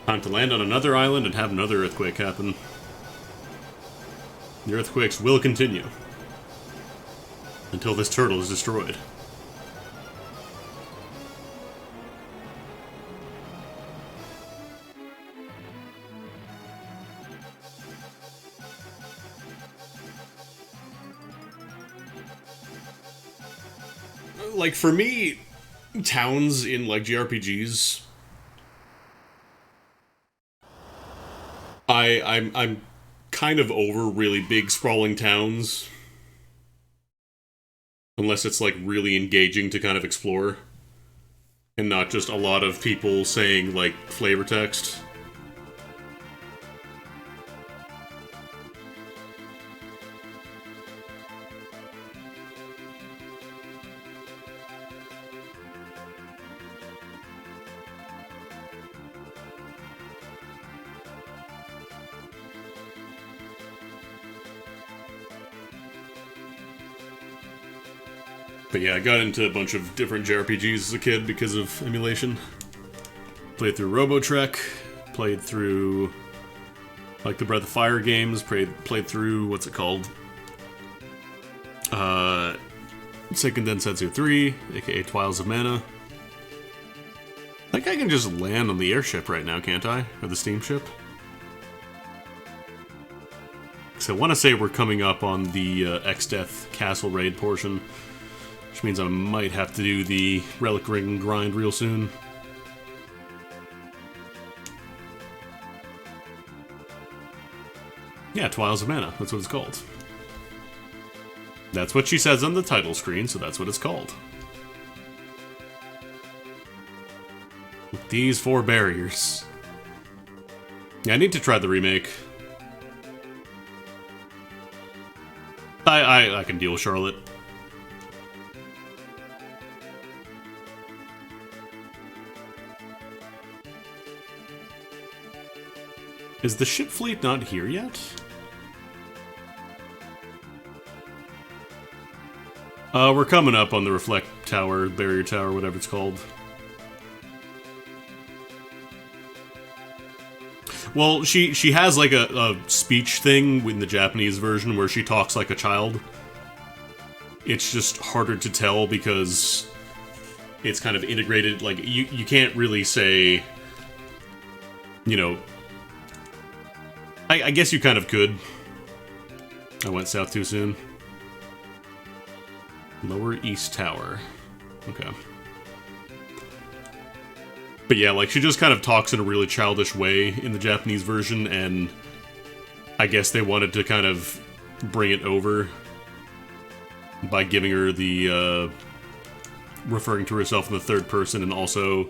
[SPEAKER 1] Time to land on another island and have another earthquake happen. The earthquakes will continue until this turtle is destroyed. Like, for me, towns in, like, JRPGs, I'm kind of over really big sprawling towns. Unless it's, like, really engaging to kind of explore. And not just a lot of people saying, like, flavor text. But yeah, I got into a bunch of different JRPGs as a kid because of emulation. Played through Robotrek, played through like the Breath of Fire games, played through, what's it called? Seiken Densetsu 3, aka Trials of Mana. I think I can just land on the airship right now, can't I? Or the steamship? So I want to say we're coming up on the X-Death Castle raid portion, which means I might have to do the Relic Ring grind real soon. Yeah, Trials of Mana, that's what it's called. That's what she says on the title screen, so that's what it's called. With these 4 barriers. Yeah, I need to try the remake. I can deal with Charlotte. Is the ship fleet not here yet? We're coming up on the Reflect Tower, Barrier Tower, whatever it's called. Well, she has like a speech thing in the Japanese version where she talks like a child. It's just harder to tell because it's kind of integrated. Like, you can't really say, you know... I guess you kind of could. I went south too soon. Lower East Tower. Okay. But yeah, like, she just kind of talks in a really childish way in the Japanese version, and I guess they wanted to kind of bring it over by giving her the, referring to herself in the third person and also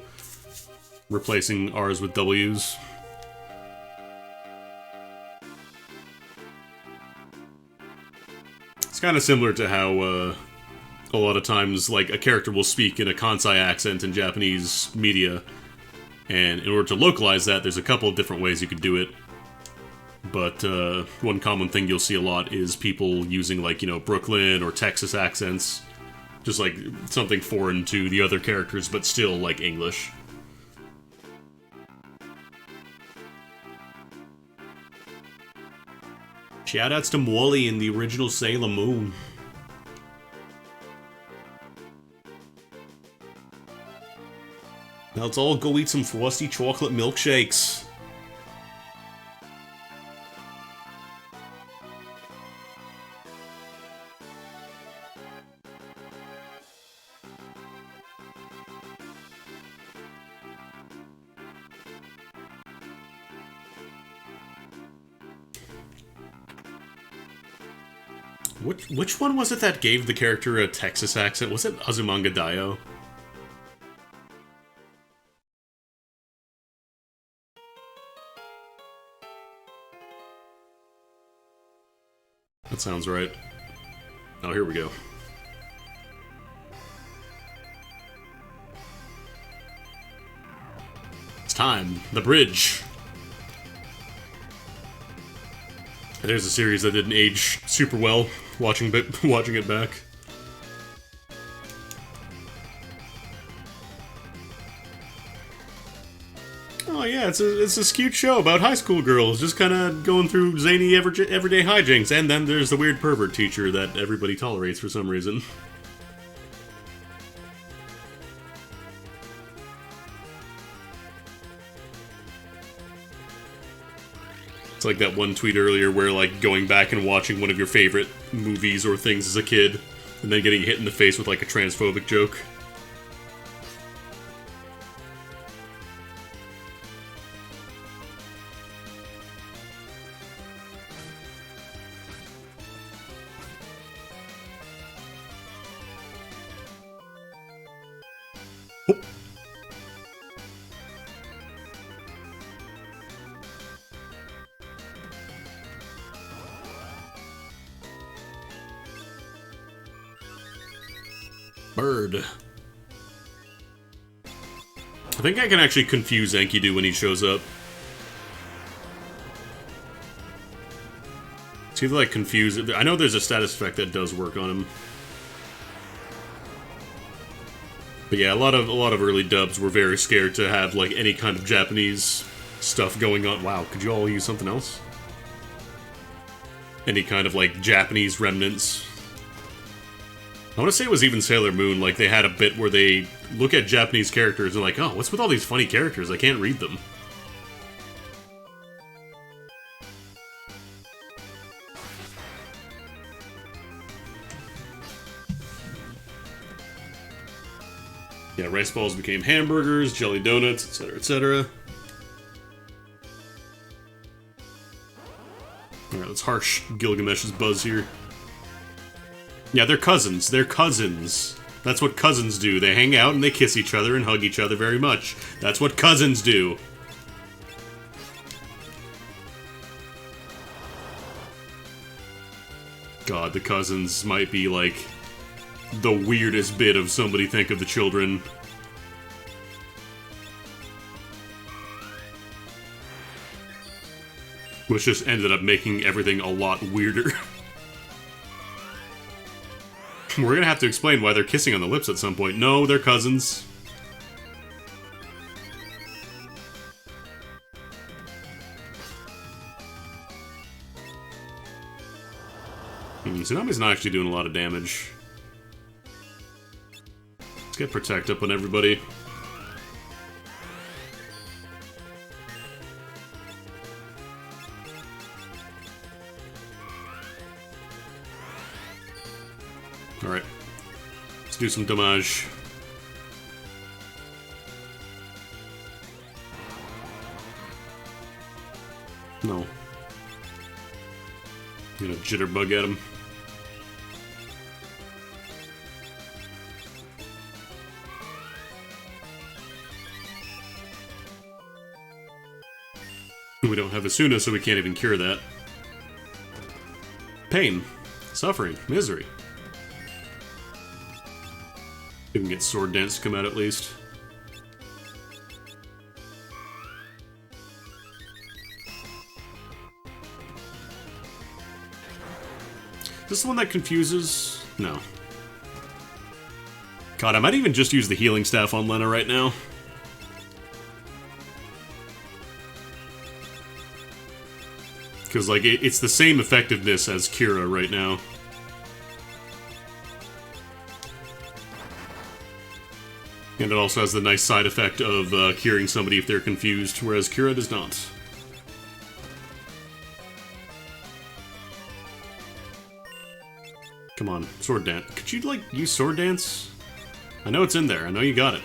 [SPEAKER 1] replacing R's with W's. It's kind of similar to how, a lot of times, like, a character will speak in a Kansai accent in Japanese media, and in order to localize that, there's a couple of different ways you could do it. But, one common thing you'll see a lot is people using, like, you know, Brooklyn or Texas accents. Just, like, something foreign to the other characters, but still, like, English. Shoutouts to Morley in the original Sailor Moon. Now let's all go eat some frosty chocolate milkshakes. Which one was it that gave the character a Texas accent? Was it Azumanga Daioh? That sounds right. Oh, here we go. It's time. The bridge. There's a series that didn't age super well, watching it back. Oh yeah, it's this cute show about high school girls just kind of going through zany everyday hijinks, and then there's the weird pervert teacher that everybody tolerates for some reason. It's like that one tweet earlier where, like, going back and watching one of your favorite movies or things as a kid, and then getting hit in the face with, like, a transphobic joke. Oh. Bird. I think I can actually confuse Enkidu when he shows up. It's either like confuse... I know there's a status effect that does work on him. But yeah, a lot of early dubs were very scared to have like any kind of Japanese stuff going on. Wow, could you all use something else? Any kind of like Japanese remnants. I want to say it was even Sailor Moon, like they had a bit where they look at Japanese characters and like, oh, what's with all these funny characters? I can't read them. Yeah, rice balls became hamburgers, jelly donuts, etc., etc. Alright, let's harsh Gilgamesh's buzz here. Yeah, they're cousins. They're cousins. That's what cousins do. They hang out and they kiss each other and hug each other very much. That's what cousins do. God, the cousins might be, like, the weirdest bit of Somebody Think of the Children. Which just ended up making everything a lot weirder. We're gonna have to explain why they're kissing on the lips at some point. No, they're cousins. Tsunami's not actually doing a lot of damage. Let's get Protect up on everybody. Alright. Let's do some damage. No. I'm gonna jitterbug at him. We don't have Asuna, so we can't even cure that. Pain. Suffering. Misery. We can get Sword Dance to come out at least. Is this the one that confuses? No. God, I might even just use the healing staff on Lena right now. Because, like, it's the same effectiveness as Kira right now. And it also has the nice side effect of curing somebody if they're confused, whereas Kira does not. Come on, Sword Dance. Could you, like, use Sword Dance? I know it's in there. I know you got it.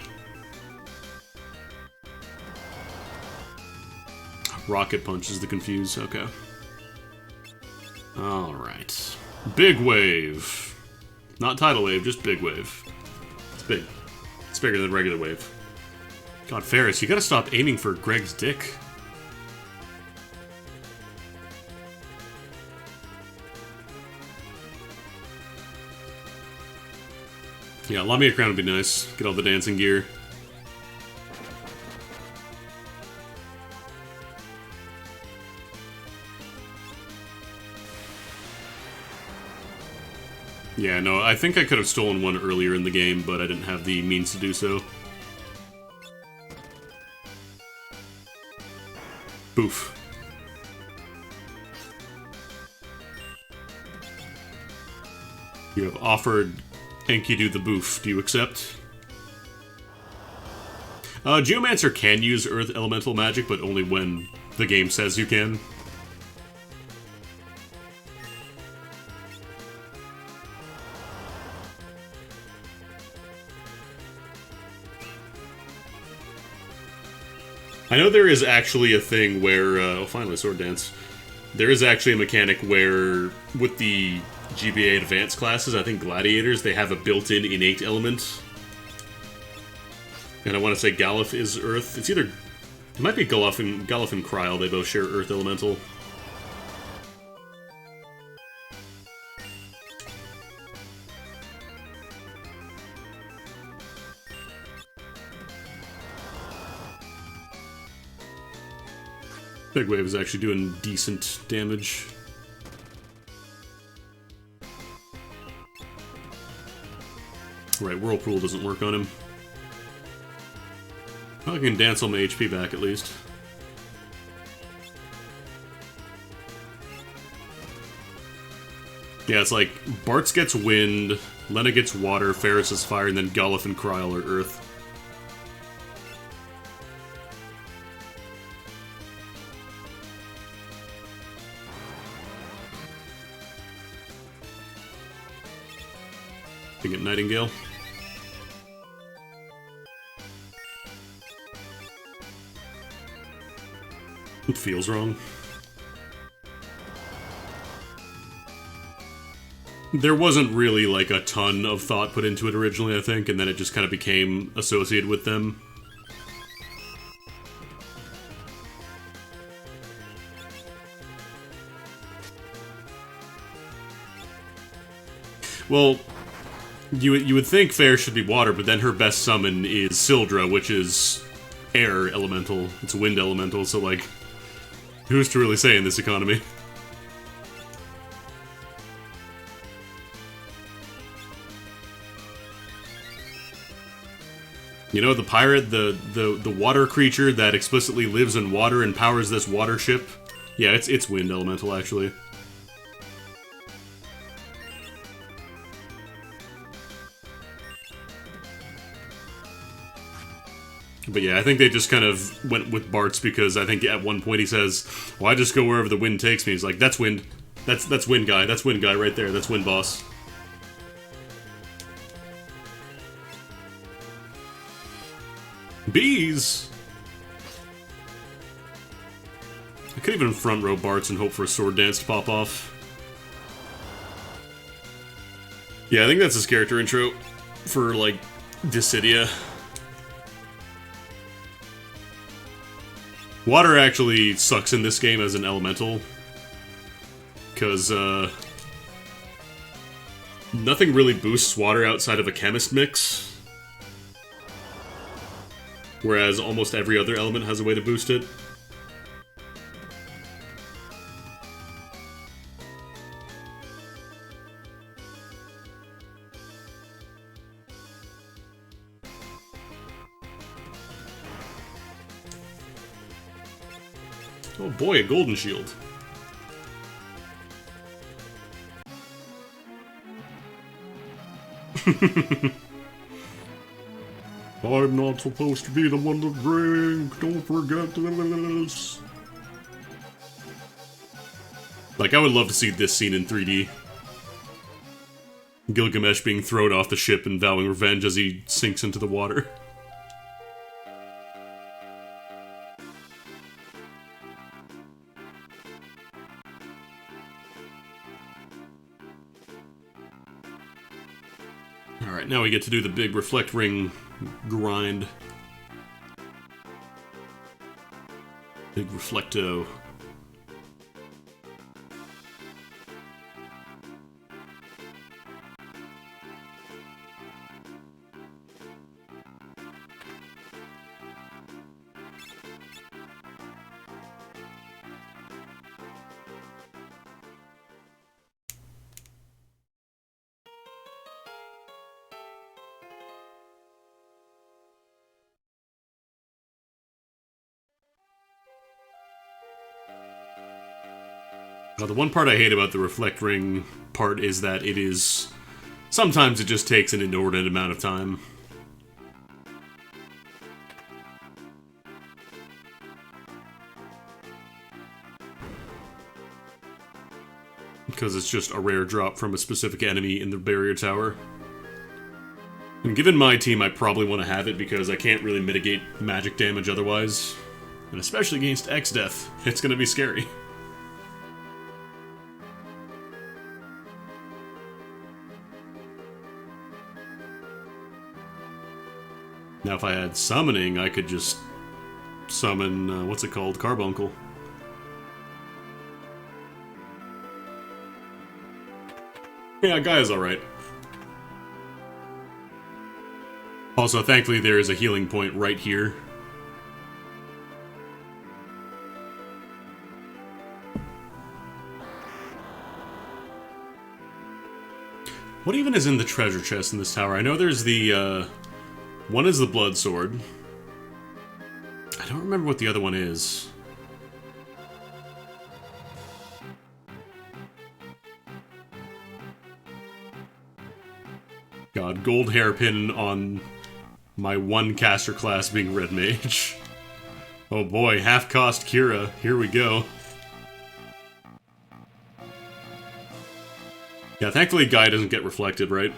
[SPEAKER 1] Rocket Punch is the confuse. Okay. Alright. Big Wave. Not Tidal Wave, just Big Wave. It's big. It's bigger than regular wave. God, Ferris, you gotta stop aiming for Greg's dick. Yeah, Lamia Crown would be nice. Get all the dancing gear. Yeah, no, I think I could have stolen one earlier in the game, but I didn't have the means to do so. Boof. You have offered Enkidu the boof. Do you accept? Geomancer can use Earth Elemental magic, but only when the game says you can. I know there is actually a thing where, oh, finally, Sword Dance. There is actually a mechanic where, with the GBA Advanced classes, I think Gladiators, they have a built-in innate element. And I want to say Galuf is Earth. It's either... It might be Galuf and Kryl, they both share Earth Elemental. Big Wave is actually doing decent damage. Right, Whirlpool doesn't work on him. I can dance all my HP back at least. Yeah, it's like Bartz gets wind, Lena gets water, Ferris is fire, and then Golif and Kryl are earth. To get Nightingale. It feels wrong. There wasn't really, like, a ton of thought put into it originally, I think, and then it just kind of became associated with them. Well, you would think Fair should be water, but then her best summon is Sildra, which is air elemental. It's a wind elemental, so, like, who's to really say in this economy? You know, the pirate, the water creature that explicitly lives in water and powers this water ship? Yeah, it's wind elemental, actually. But yeah, I think they just kind of went with Bartz because I think at one point he says, well, I just go wherever the wind takes me. He's like, that's wind. That's wind guy. That's wind guy right there. That's wind boss. Bees! I could even front row Bartz and hope for a sword dance to pop off. Yeah, I think that's his character intro for, like, Dissidia. Water actually sucks in this game as an elemental. Because, nothing really boosts water outside of a chemist mix. Whereas almost every other element has a way to boost it. Oh boy, a golden shield. I'm not supposed to be the one to drink, don't forget this. Like, I would love to see this scene in 3D. Gilgamesh being thrown off the ship and vowing revenge as he sinks into the water. Alright, now we get to do the big reflect ring grind. Big reflecto. Now, the one part I hate about the reflect ring part is that it is... sometimes it just takes an inordinate amount of time. Because it's just a rare drop from a specific enemy in the barrier tower. And given my team, I probably want to have it because I can't really mitigate magic damage otherwise. And especially against X-Death, it's going to be scary. Now, if I had summoning, I could just summon, what's it called? Carbuncle. Yeah, Gaia's alright. Also, thankfully, there is a healing point right here. What even is in the treasure chest in this tower? I know there's the, one is the blood sword. I don't remember what the other one is. God, gold hairpin on my one caster class being Red Mage. Oh boy, half-cost Kira. Here we go. Yeah, thankfully Guy doesn't get reflected, right?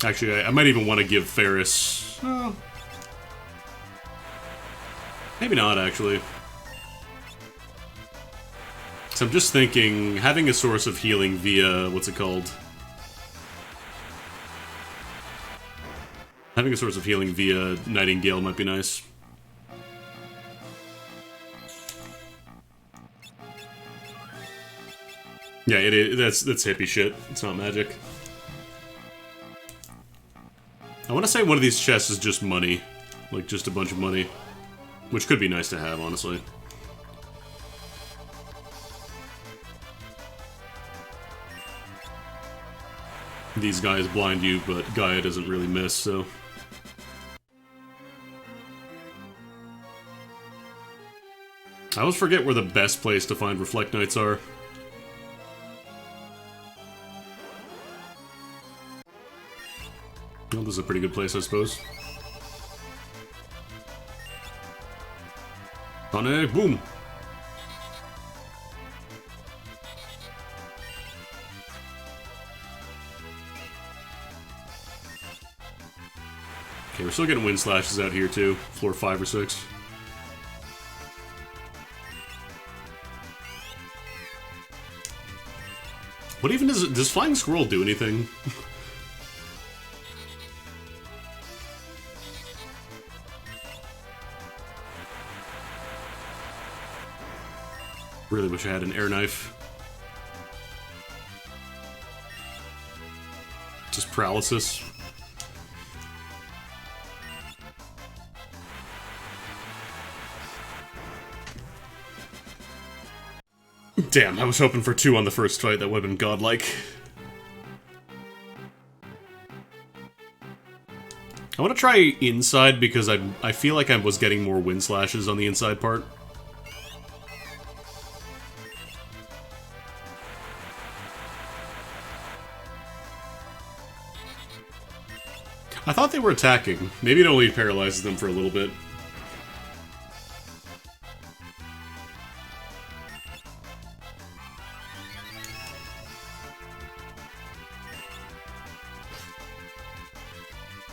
[SPEAKER 1] Actually, I might even want to give Ferris... Oh. Maybe not, actually. So I'm just thinking, having a source of healing via... what's it called? Having a source of healing via Nightingale might be nice. Yeah, that's hippie shit. It's not magic. I want to say one of these chests is just money. Like, just a bunch of money. Which could be nice to have, honestly. These guys blind you, but Gaia doesn't really miss, so... I always forget where the best place to find Reflect Knights are. Well, this is a pretty good place, I suppose. Sonic boom! Okay, we're still getting wind slashes out here too. Floor 5 or 6. What even does Flying Squirrel do anything? Really wish I had an air knife. Just paralysis. Damn, I was hoping for 2 on the first fight. That would have been godlike. I want to try inside because I feel like I was getting more wind slashes on the inside part. I thought they were attacking. Maybe it only paralyzes them for a little bit.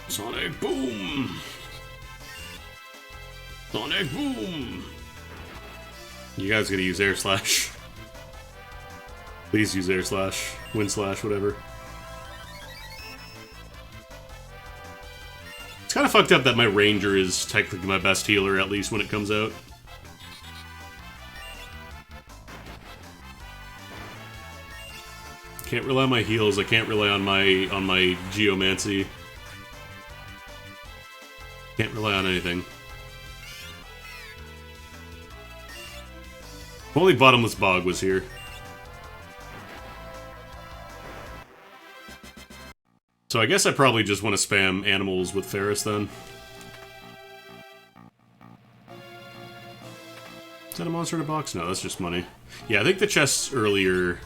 [SPEAKER 1] Sonic boom! Sonic boom! You guys gotta use air slash. Please use air slash, wind slash, whatever. It's kind of fucked up that my ranger is technically my best healer, at least when it comes out. Can't rely on my heals. I can't rely on my geomancy. Can't rely on anything. If only Bottomless Bog was here. So I guess I probably just want to spam animals with Ferris then. Is that a monster in a box? No, that's just money. Yeah, I think the chests earlier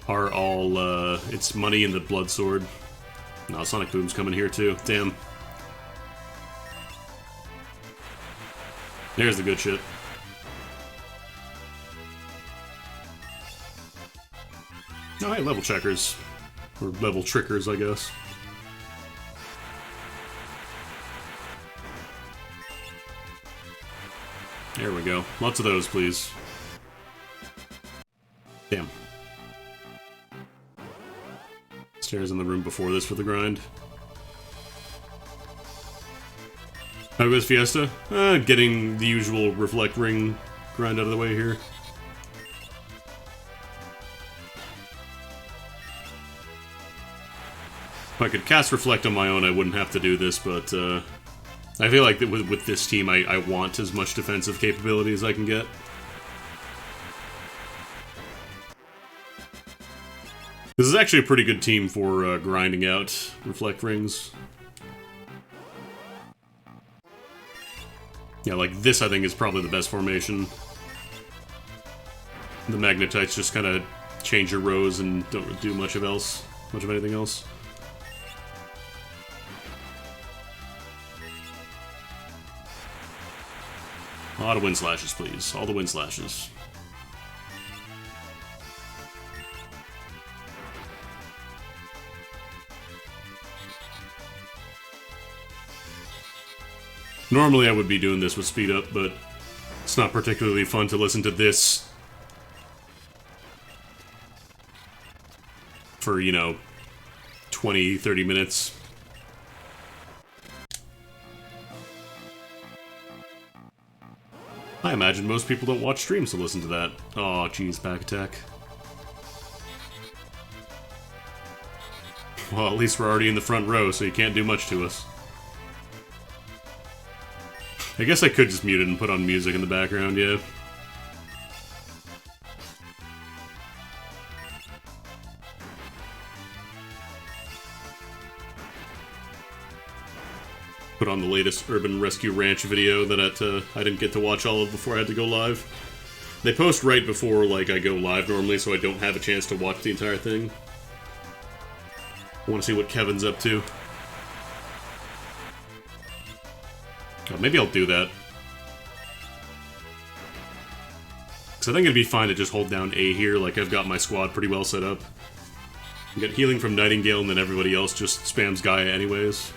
[SPEAKER 1] are all, it's money and the blood sword. No, Sonic Boom's coming here too. Damn. There's the good shit. Oh, hey, level checkers. Or level trickers, I guess. There we go. Lots of those, please. Damn. Stairs in the room before this for the grind. How goes Fiesta? Getting the usual Reflect Ring grind out of the way here. If I could cast Reflect on my own, I wouldn't have to do this, but I feel like that with this team, I want as much defensive capability as I can get. This is actually a pretty good team for grinding out reflect rings. Yeah, like this I think is probably the best formation. The Magnetites just kind of change your rows and don't do much of anything else. A lot of wind slashes, please. All the wind slashes. Normally I would be doing this with speed up, but it's not particularly fun to listen to this for, you know, 20, 30 minutes. I imagine most people don't watch streams to listen to that. Oh, geez, back attack. Well, at least we're already in the front row, so you can't do much to us. I guess I could just mute it and put on music in the background, yeah. Put on the latest Urban Rescue Ranch video that I didn't get to watch all of before I had to go live. They post right before, like, I go live normally, so I don't have a chance to watch the entire thing. I want to see what Kevin's up to. Oh, maybe I'll do that. Because I think it'd be fine to just hold down A here, like I've got my squad pretty well set up. I get healing from Nightingale, and then everybody else just spams Gaia anyways.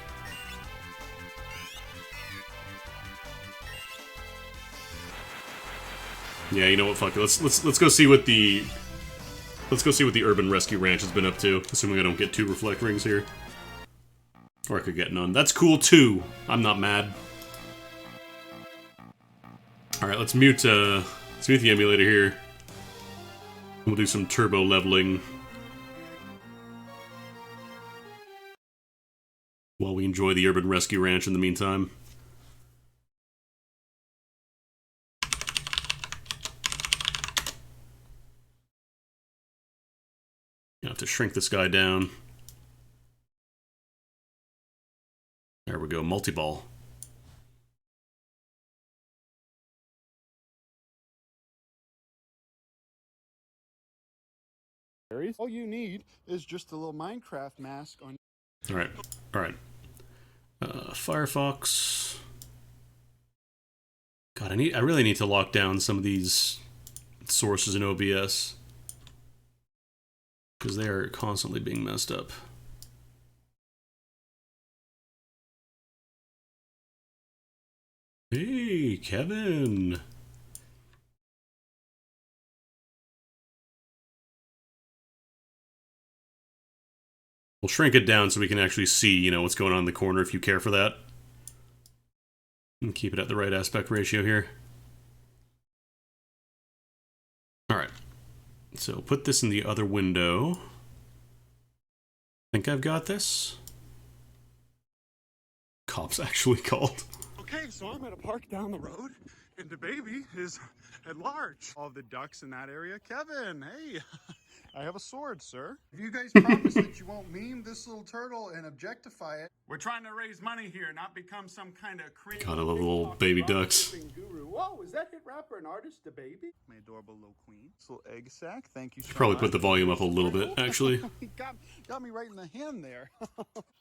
[SPEAKER 1] Yeah, you know what? Fuck it. Let's go see what the Urban Rescue Ranch has been up to. Assuming I don't get 2 reflect rings here, or I could get none. That's cool too. I'm not mad. All right, let's mute the emulator here. We'll do some turbo leveling while we enjoy the Urban Rescue Ranch in the meantime. I have to shrink this guy down. There we go, multi-ball.
[SPEAKER 2] All you need is just a little Minecraft mask on.
[SPEAKER 1] Alright, alright. Firefox. God, I really need to lock down some of these sources in OBS. Because they are constantly being messed up. Hey, Kevin! We'll shrink it down so we can actually see, you know, what's going on in the corner if you care for that. And keep it at the right aspect ratio here. Alright. So put this in the other window. Think I've got this? Cops actually called.
[SPEAKER 2] Okay, so I'm at a park down the road, and the baby is at large. All the ducks in that area. Kevin, hey, I have a sword, sir. If you guys promise that you won't meme this little turtle and objectify it. We're trying to raise money here, not become some kind of crazy.
[SPEAKER 1] God, I love little baby ducks.
[SPEAKER 2] Guru. Whoa, is that hit rapper and artist, the baby? My adorable little queen. This little egg sack, thank you so
[SPEAKER 1] Probably
[SPEAKER 2] much.
[SPEAKER 1] put the volume up a little bit, actually.
[SPEAKER 2] got me right in the hand there.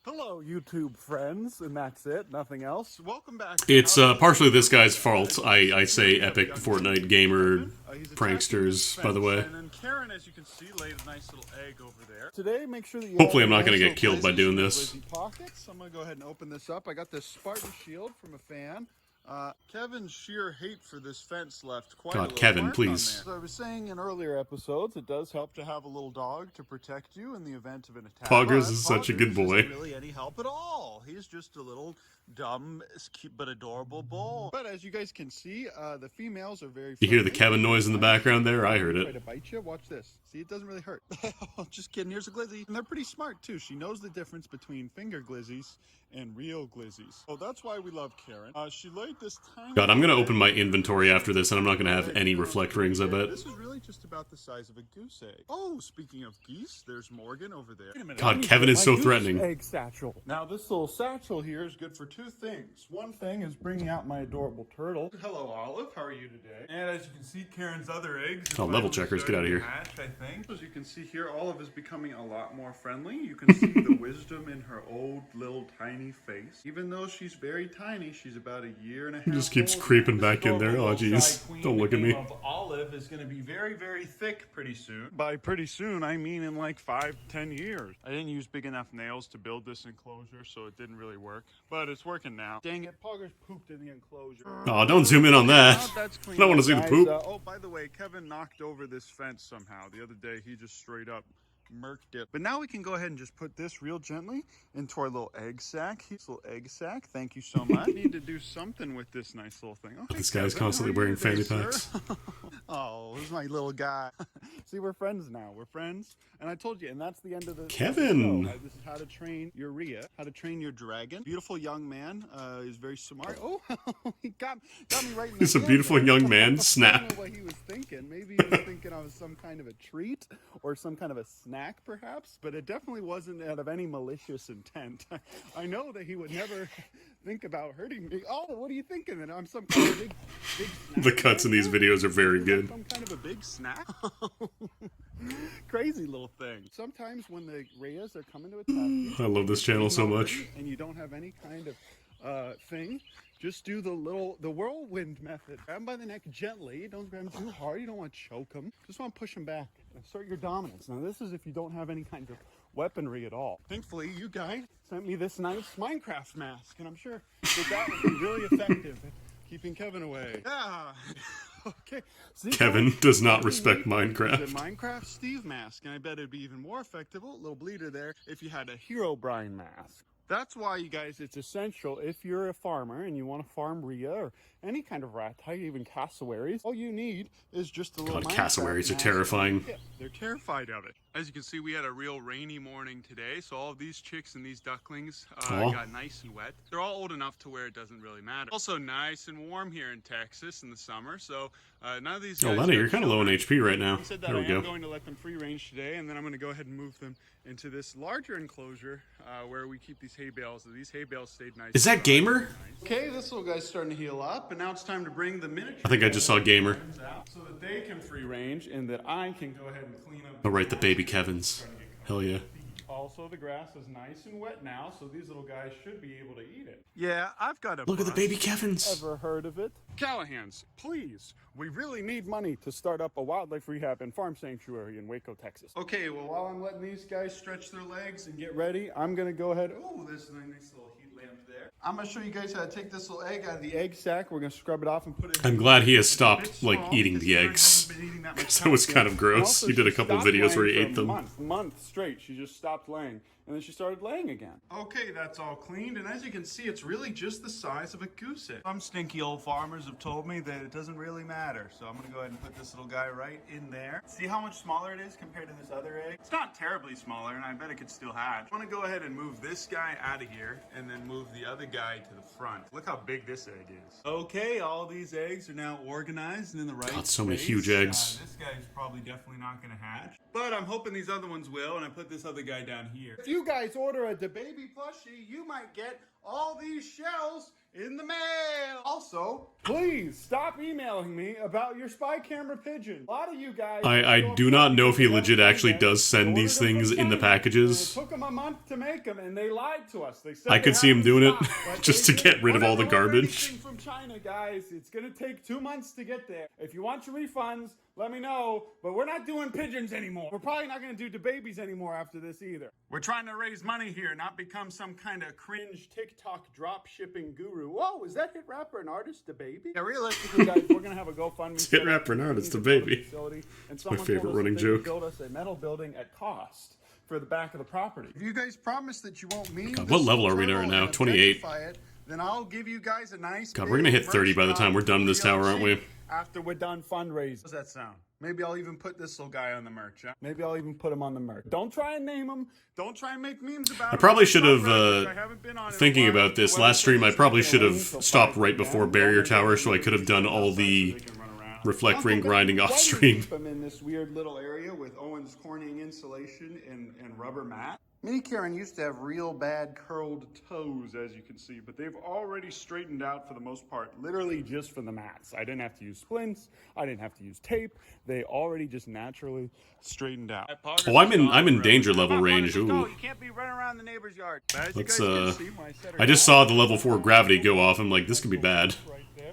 [SPEAKER 2] Hello, YouTube friends, and that's it, nothing else. Welcome back.
[SPEAKER 1] It's partially this guy's fault. I say epic Fortnite gamer pranksters, by the way.
[SPEAKER 2] And then Karen, as you can see, laid a nice little egg over there. Today, make sure that you
[SPEAKER 1] Hopefully I'm not going to get killed by doing this.
[SPEAKER 2] Pockets. I'm going to go ahead and open this up. I got this Spartan shield from a fan. Kevin's sheer hate for this fence left quite a little
[SPEAKER 1] Kevin,
[SPEAKER 2] mark
[SPEAKER 1] please.
[SPEAKER 2] on there. As I was saying in earlier episodes, it does help to have a little dog to protect you in the event of an attack.
[SPEAKER 1] Poggers is such a good boy.
[SPEAKER 2] Isn't really any help at all. He's just a little dumb, cute, but adorable bull. But as you guys can see, the females are very
[SPEAKER 1] You hear the
[SPEAKER 2] friendly.
[SPEAKER 1] Kevin noise in the background there? I heard
[SPEAKER 2] Try
[SPEAKER 1] it.
[SPEAKER 2] to bite you. Watch this. See, it doesn't really hurt. Just kidding. Here's a glizzy. And they're pretty smart, too. She knows the difference between finger glizzies and real glizzies. Oh, that's why we love Karen. She laid this tiny...
[SPEAKER 1] God, I'm gonna open my inventory after this, and I'm not gonna have any reflect rings, I bet.
[SPEAKER 2] This is really just about the size of a goose egg. Oh, speaking of geese, there's Morgan over there. Wait a minute.
[SPEAKER 1] God, Kevin is so threatening.
[SPEAKER 2] Egg satchel. Now, this little satchel here is good for two things. One thing is bringing out my adorable turtle. Hello, Olive. How are you today? And as you can see, Karen's other eggs.
[SPEAKER 1] Oh, level checkers, get out of here.
[SPEAKER 2] Hatch, I think. As you can see here, Olive is becoming a lot more friendly. You can see the wisdom in her old little tiny face. Even though she's very tiny, she's about a year and a half.
[SPEAKER 1] He just keeps
[SPEAKER 2] old.
[SPEAKER 1] creeping back in there.
[SPEAKER 2] This
[SPEAKER 1] Oh, jeez. Don't look at me.
[SPEAKER 2] Of Olive is going to be very, very thick pretty soon. By pretty soon, I mean in like 5-10 years. I didn't use big enough nails to build this enclosure, so it didn't really work. But it's working now. Dang it, Pogger's pooped in the enclosure.
[SPEAKER 1] Oh, don't zoom in on that. I don't want to see the poop.
[SPEAKER 2] Oh, by the way, Kevin knocked over this fence somehow. The other day, he just straight up murked it. But now we can go ahead and just put this real gently into our little egg sack. This little egg sack. Thank you so much. I need to do something with this nice little thing. Oh,
[SPEAKER 1] This guy's constantly wearing fanny packs.
[SPEAKER 2] Oh, this is my little guy. See, we're friends now. We're friends. And I told you, and that's the end of the
[SPEAKER 1] Kevin.
[SPEAKER 2] show. This is how to train your Rhea, how to train your dragon. Beautiful young man. Is very smart. Oh, he got me right in the
[SPEAKER 1] He's a
[SPEAKER 2] head
[SPEAKER 1] beautiful
[SPEAKER 2] there.
[SPEAKER 1] young man.
[SPEAKER 2] I don't
[SPEAKER 1] Snap.
[SPEAKER 2] know what he was thinking. Maybe he was thinking I was some kind of a treat or some kind of a snack, perhaps. But it definitely wasn't out of any malicious intent. I know that he would never think about hurting me. Oh, what are you thinking? That I'm some kind of big snack?
[SPEAKER 1] The cuts in these videos are very good.
[SPEAKER 2] Some kind of a big snack? Crazy little thing. Sometimes when the Rheas are coming to attack you,
[SPEAKER 1] I love this channel so much.
[SPEAKER 2] and you don't have any kind of thing, just do the whirlwind method. Grab him by the neck gently. Don't grab him too hard. You don't want to choke him. Just want to push him back. Assert your dominance. Now this is if you don't have any kind of weaponry at all. Thankfully, you guys sent me this nice Minecraft mask, and I'm sure that would be really effective at keeping Kevin away. Yeah. Okay. See,
[SPEAKER 1] Kevin does not respect Minecraft.
[SPEAKER 2] The Minecraft Steve mask, and I bet it'd be even more effective, a little bleeder there, if you had a Hero Brian mask. That's why, you guys, it's essential if you're a farmer and you want to farm Rhea or any kind of rat type, even cassowaries. All you need is just a little
[SPEAKER 1] God, cassowaries are terrifying.
[SPEAKER 2] They're terrified of it. As you can see, we had a real rainy morning today, so all of these chicks and these ducklings got nice and wet. They're all old enough to where it doesn't really matter. Also nice and warm here in Texas in the summer, so none of these guys...
[SPEAKER 1] Oh, Lenny, you're kind of low on HP right now. There we go.
[SPEAKER 2] I'm going to let them free range today, and then I'm going to go ahead and move them into this larger enclosure where we keep these hay bales. These hay bales stayed nice.
[SPEAKER 1] Is that Gamer?
[SPEAKER 2] Okay, this little guy's starting to heal up, and now it's time to bring the miniature...
[SPEAKER 1] I think I just saw Gamer.
[SPEAKER 2] ...out so that they can free range and that I can go ahead and clean up...
[SPEAKER 1] All right, the baby Kevins. Hell yeah.
[SPEAKER 2] Also, the grass is nice and wet now, so these little guys should be able to eat it. Yeah, I've got a
[SPEAKER 1] Look at the baby Kevins.
[SPEAKER 2] Ever heard of it? Callahans, please. We really need money to start up a wildlife rehab and farm sanctuary in Waco, Texas. Okay, well, while I'm letting these guys stretch their legs and get ready, I'm going to go ahead... Oh, there's a nice little heat lamp there. I'm going to show you guys how to take this little egg out of the egg sack. We're going to scrub it off and put it...
[SPEAKER 1] I'm glad he has stopped, like, eating the eggs. That was kind of gross. He did a couple of videos where he ate them.
[SPEAKER 2] Month straight, she just stopped laying, and then she started laying again. Okay, that's all cleaned, and as you can see, it's really just the size of a goose egg. Some stinky old farmers have told me that it doesn't really matter, so I'm gonna go ahead and put this little guy right in there. See how much smaller it is compared to this other egg? It's not terribly smaller, and I bet it could still hatch. I wanna go ahead and move this guy out of here, and then move the other guy to the front. Look how big this egg is. Okay, all these eggs are now organized and in the right
[SPEAKER 1] God, so many
[SPEAKER 2] space.
[SPEAKER 1] huge eggs.
[SPEAKER 2] This guy's probably definitely not gonna hatch, but I'm hoping these other ones will, and I put this other guy down here. If you guys order a DaBaby plushie, you might get all these shells in the mail. Also, please stop emailing me about your spy camera pigeon. A lot of you guys...
[SPEAKER 1] I do not know if he legit actually does send these things in the packages.
[SPEAKER 2] It took them a month to make them, and they lied to us. They said
[SPEAKER 1] I could see him doing it just to get rid of all the garbage.
[SPEAKER 2] From China, guys, it's gonna take 2 months to get there. If you want your refunds, let me know, but we're not doing pigeons anymore. We're probably not gonna do DaBabies anymore after this either. We're trying to raise money here, not become some kind of cringe TikTok drop shipping guru. Whoa, is that hit rapper and artist DaBaby? Yeah, realistically, guys, we're gonna have a GoFundMe.
[SPEAKER 1] Hit rapper and artist DaBaby.
[SPEAKER 2] My
[SPEAKER 1] favorite running joke.
[SPEAKER 2] Build us a metal building at cost for the back of the property. If you guys promise that you won't mean
[SPEAKER 1] God, what level are we at right now? 28.
[SPEAKER 2] then I'll give you guys a nice.
[SPEAKER 1] God, we're gonna hit 30 by the time we're done this tower, aren't we?
[SPEAKER 2] After we're done fundraising. How's that sound? Maybe I'll even put this little guy on the merch. Huh? Maybe I'll even put him on the merch. Don't try and name him. Don't try and make memes about him.
[SPEAKER 1] I probably should have, thinking about this last stream, I probably should have stopped right before Barrier Tower so I could have done all the reflect ring grinding off stream.
[SPEAKER 2] I'm in this weird little area with Owen's corning insulation and rubber mat. Mini Karen used to have real bad curled toes, as you can see, but they've already straightened out for the most part, literally just for the mats. I didn't have to use splints. I didn't have to use tape. They already just naturally straightened out.
[SPEAKER 1] Oh, I'm in danger level range. Ooh.
[SPEAKER 2] You can't be running around the neighbor's yard.
[SPEAKER 1] Let's, I just saw the level 4 gravity go off. I'm like, this could be bad.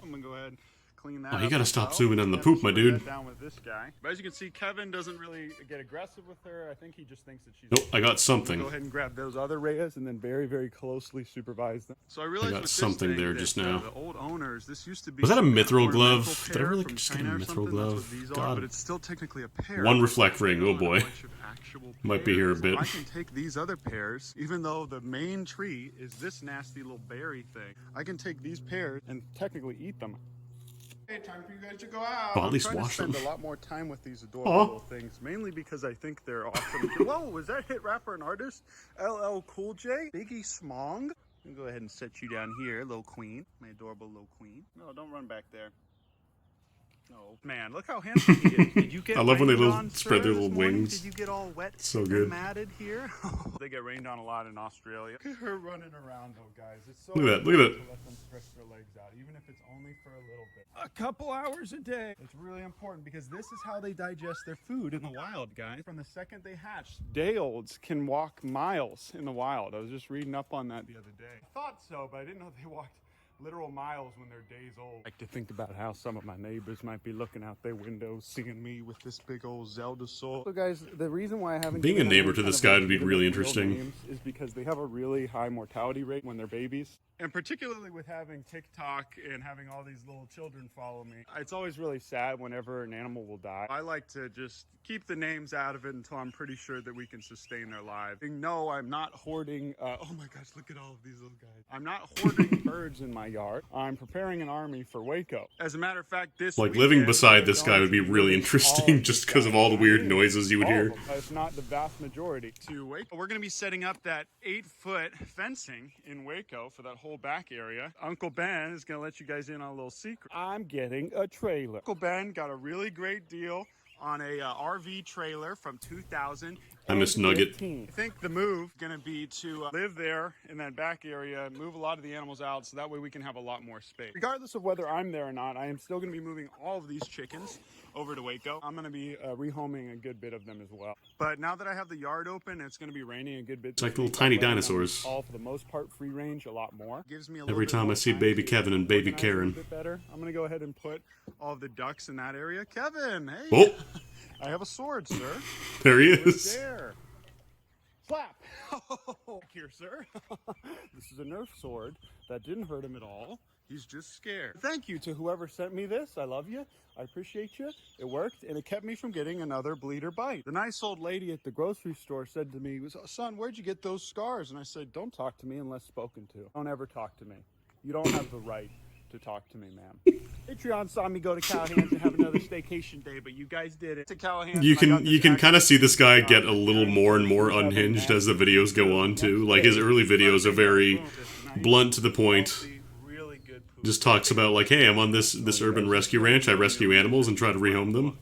[SPEAKER 2] I'm gonna go ahead and clean that
[SPEAKER 1] Oh, you
[SPEAKER 2] up
[SPEAKER 1] gotta
[SPEAKER 2] as
[SPEAKER 1] stop
[SPEAKER 2] well.
[SPEAKER 1] zooming on the poop, my dude.
[SPEAKER 2] Down with this guy. But as you can see, Kevin doesn't really get aggressive with her. I think he just thinks that she's.
[SPEAKER 1] Nope, I got something.
[SPEAKER 2] Go ahead and grab those other Reyes and then very, very closely supervise them. So I realized
[SPEAKER 1] got
[SPEAKER 2] with
[SPEAKER 1] something
[SPEAKER 2] this thing
[SPEAKER 1] there
[SPEAKER 2] that,
[SPEAKER 1] just now.
[SPEAKER 2] The old owners, this used to be.
[SPEAKER 1] Was that a
[SPEAKER 2] some kind of
[SPEAKER 1] mithril glove?
[SPEAKER 2] ornamental
[SPEAKER 1] Did I really
[SPEAKER 2] pear
[SPEAKER 1] just
[SPEAKER 2] from
[SPEAKER 1] get a
[SPEAKER 2] China or
[SPEAKER 1] mithril
[SPEAKER 2] something? That's
[SPEAKER 1] glove?
[SPEAKER 2] what these are,
[SPEAKER 1] God.
[SPEAKER 2] but it's still technically a pear.
[SPEAKER 1] One reflect ring, oh
[SPEAKER 2] And a
[SPEAKER 1] boy.
[SPEAKER 2] bunch of actual
[SPEAKER 1] Might be here a
[SPEAKER 2] pears.
[SPEAKER 1] bit.
[SPEAKER 2] I can take these other pears, even though the main tree is this nasty little berry thing. I can take these pears and technically eat them. Hey, time for you guys to go out.
[SPEAKER 1] Well, at least
[SPEAKER 2] I'm trying
[SPEAKER 1] wash
[SPEAKER 2] to spend
[SPEAKER 1] them.
[SPEAKER 2] a lot more time with these adorable
[SPEAKER 1] Aw.
[SPEAKER 2] little things, mainly because I think they're awesome. Whoa, was that hit rapper and artist? LL Cool J? Biggie Smong? I'm gonna go ahead and set you down here, little queen. My adorable little queen. No, don't run back there. No. Man, look how handsome he is. Did you get
[SPEAKER 1] I love when they
[SPEAKER 2] rained
[SPEAKER 1] little
[SPEAKER 2] on,
[SPEAKER 1] spread
[SPEAKER 2] sir,
[SPEAKER 1] their
[SPEAKER 2] this
[SPEAKER 1] little
[SPEAKER 2] morning?
[SPEAKER 1] wings.
[SPEAKER 2] Did you get all wet
[SPEAKER 1] So
[SPEAKER 2] and
[SPEAKER 1] good.
[SPEAKER 2] matted here? They get rained on a lot in Australia. Look at her running around though, guys. It's so
[SPEAKER 1] Look at that, look at
[SPEAKER 2] important
[SPEAKER 1] that.
[SPEAKER 2] to let them stretch their legs out, even if it's only for a little bit. A couple hours a day. It's really important because this is how they digest their food in the wild, guys. From the second they hatch, day-olds can walk miles in the wild. I was just reading up on that the other day. I thought so, but I didn't know they walked literal miles when they're days old. I like to think about how some of my neighbors might be looking out their windows, seeing me with this big old Zelda sword. So guys, the reason why I haven't
[SPEAKER 1] Being a
[SPEAKER 2] given them
[SPEAKER 1] neighbor
[SPEAKER 2] any
[SPEAKER 1] to
[SPEAKER 2] kind
[SPEAKER 1] this
[SPEAKER 2] of
[SPEAKER 1] guy would be
[SPEAKER 2] legitimate
[SPEAKER 1] really
[SPEAKER 2] real
[SPEAKER 1] interesting.
[SPEAKER 2] names is because they have a really high mortality rate when they're babies. And particularly with having TikTok and having all these little children follow me, it's always really sad whenever an animal will die. I like to just keep the names out of it until I'm pretty sure that we can sustain their lives. No, I'm not hoarding, oh my gosh, look at all of these little guys. I'm not hoarding birds in my yard. I'm preparing an army for Waco. As a matter of fact, this
[SPEAKER 1] Like, living
[SPEAKER 2] weekend,
[SPEAKER 1] beside
[SPEAKER 2] we're
[SPEAKER 1] this guy
[SPEAKER 2] going
[SPEAKER 1] would be
[SPEAKER 2] to
[SPEAKER 1] really
[SPEAKER 2] move
[SPEAKER 1] interesting
[SPEAKER 2] all of
[SPEAKER 1] just
[SPEAKER 2] these
[SPEAKER 1] because of
[SPEAKER 2] guys.
[SPEAKER 1] all the weird noises you would
[SPEAKER 2] All
[SPEAKER 1] hear.
[SPEAKER 2] of them, if not the vast majority, to Waco. We're going to be setting up that 8-foot fencing in Waco for that whole back area. Uncle Ben is going to let you guys in on a little secret. I'm getting a trailer. Uncle Ben got a really great deal on a RV trailer from 2000.
[SPEAKER 1] I miss Nugget.
[SPEAKER 2] I think the move is going to be to live there in that back area, move a lot of the animals out so that way we can have a lot more space. Regardless of whether I'm there or not, I am still going to be moving all of these chickens over to Waco. I'm going to be rehoming a good bit of them as well. But now that I have the yard open, it's going to be raining a good bit.
[SPEAKER 1] It's like little tiny dinosaurs.
[SPEAKER 2] All for the most part free range, a lot more. Gives me a little
[SPEAKER 1] Every
[SPEAKER 2] bit
[SPEAKER 1] time
[SPEAKER 2] more
[SPEAKER 1] I see
[SPEAKER 2] time
[SPEAKER 1] baby
[SPEAKER 2] to
[SPEAKER 1] Kevin and baby
[SPEAKER 2] organize a little
[SPEAKER 1] Karen.
[SPEAKER 2] bit better. I'm going to go ahead and put all of the ducks in that area. Kevin, hey.
[SPEAKER 1] Oh,
[SPEAKER 2] I have a sword, sir.
[SPEAKER 1] there he
[SPEAKER 2] Right
[SPEAKER 1] is.
[SPEAKER 2] there. Slap. Here, sir. This is a Nerf sword. That didn't hurt him at all. He's just scared. Thank you to whoever sent me this. I love you. I appreciate you. It worked, and it kept me from getting another bleeder bite. The nice old lady at the grocery store said to me, "Son, where'd you get those scars?" And I said, "Don't talk to me unless spoken to. Don't ever talk to me. You don't have the right to talk to me, ma'am." Patreon saw me go to Callahan's and have another staycation day, but you guys did it. To Callahan's,
[SPEAKER 1] You
[SPEAKER 2] and I got
[SPEAKER 1] can
[SPEAKER 2] this
[SPEAKER 1] kind of see this guy
[SPEAKER 2] action
[SPEAKER 1] get a little more and more unhinged as the videos go on too. Like his early videos are very blunt to the point.
[SPEAKER 2] Really good poop.
[SPEAKER 1] Just talks about like, hey, I'm on this urban rescue ranch. I rescue animals and try to rehome them.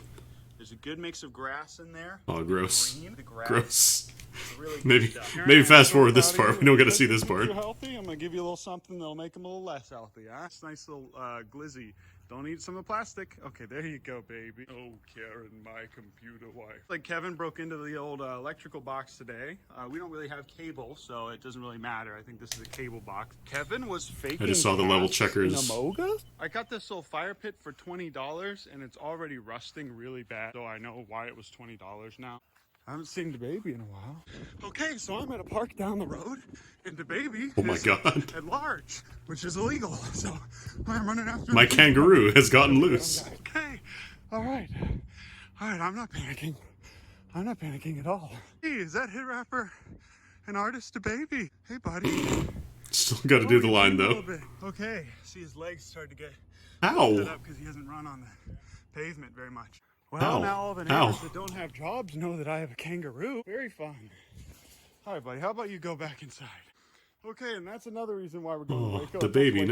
[SPEAKER 2] There's a good mix of grass in there.
[SPEAKER 1] Oh, gross.
[SPEAKER 2] Green, the grass.
[SPEAKER 1] Gross.
[SPEAKER 2] It's really good
[SPEAKER 1] Maybe
[SPEAKER 2] stuff.
[SPEAKER 1] maybe fast forward
[SPEAKER 2] Proud
[SPEAKER 1] this
[SPEAKER 2] of
[SPEAKER 1] part.
[SPEAKER 2] you.
[SPEAKER 1] We don't get to see
[SPEAKER 2] If
[SPEAKER 1] this
[SPEAKER 2] you're
[SPEAKER 1] part.
[SPEAKER 2] healthy, I'm gonna give you a little something that'll make them a little less healthy. Huh? It's a nice little glizzy. Don't eat some of the plastic. Okay, there you go, baby. Oh, Karen, my computer wife. Like Kevin broke into the old electrical box today. We don't really have cable, so it doesn't really matter. I think this is a cable box. Kevin was faking.
[SPEAKER 1] I just saw the level
[SPEAKER 2] gas
[SPEAKER 1] checkers.
[SPEAKER 2] in Amoga? I got this little fire pit for $20, and it's already rusting really bad. So I know why it was $20 now. I haven't seen the baby in a while. Okay, so I'm at a park down the road, and the baby
[SPEAKER 1] Oh my
[SPEAKER 2] is
[SPEAKER 1] God.
[SPEAKER 2] at large, which is illegal. So I'm running after
[SPEAKER 1] My
[SPEAKER 2] the
[SPEAKER 1] kangaroo has gotten loose.
[SPEAKER 2] Okay, all right, I'm not panicking. I'm not panicking at all. Hey, is that hit rapper an artist, a baby? Hey, buddy.
[SPEAKER 1] Still got to do the line,
[SPEAKER 2] A
[SPEAKER 1] though.
[SPEAKER 2] little bit. Okay, see his legs start to get
[SPEAKER 1] Ow!
[SPEAKER 2] set up because he hasn't run on the pavement very much. Well,
[SPEAKER 1] Ow.
[SPEAKER 2] now all the neighbors that don't have jobs know that I have a kangaroo. Very fun. All right, buddy, how about you go back inside? Okay, and that's another reason why we're going to Waco.
[SPEAKER 1] The baby,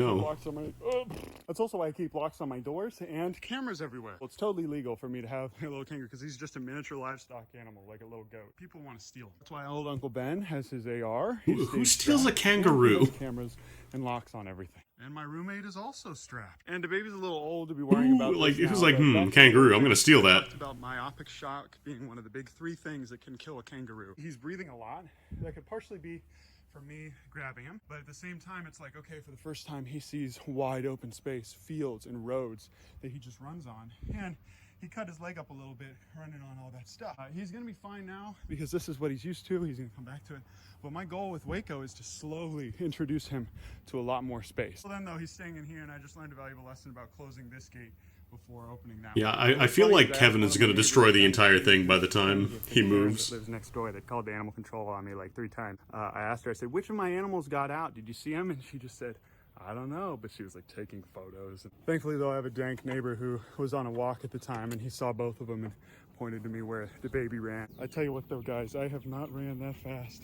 [SPEAKER 2] That's also why I keep locks on my doors and cameras everywhere. Well, it's totally legal for me to have a little kangaroo because he's just a miniature livestock animal, like a little goat. People want to steal him. That's why old Uncle Ben has his AR.
[SPEAKER 1] Who steals a kangaroo?
[SPEAKER 2] Cameras and locks on everything. And my roommate is also strapped. And the baby's a little old to be worrying about
[SPEAKER 1] Like,
[SPEAKER 2] this
[SPEAKER 1] who's
[SPEAKER 2] now,
[SPEAKER 1] like,
[SPEAKER 2] but that's
[SPEAKER 1] kangaroo, I'm gonna steal that.
[SPEAKER 2] talked about myopic shock being one of the big 3 things that can kill a kangaroo. He's breathing a lot. That could partially be for me grabbing him, but at the same time it's like, okay, for the first time he sees wide open space, fields and roads that he just runs on, and he cut his leg up a little bit running on all that stuff. He's gonna be fine now because this is what he's used to. He's gonna come back to it, but my goal with Waco is to slowly introduce him to a lot more space. Well, then though, he's staying in here, and I just learned a valuable lesson about closing this gate before opening that.
[SPEAKER 1] Yeah, I feel like Kevin is going to destroy the entire thing by the time he moves.
[SPEAKER 2] Lives next door. They called the animal control on me like 3 times. I asked her, I said, which of my animals got out? Did you see them? And she just said, I don't know, but she was like taking photos. Thankfully though, I have a dank neighbor who was on a walk at the time, and he saw both of them and pointed to me where the baby ran. I tell you what though, guys, I have not ran that fast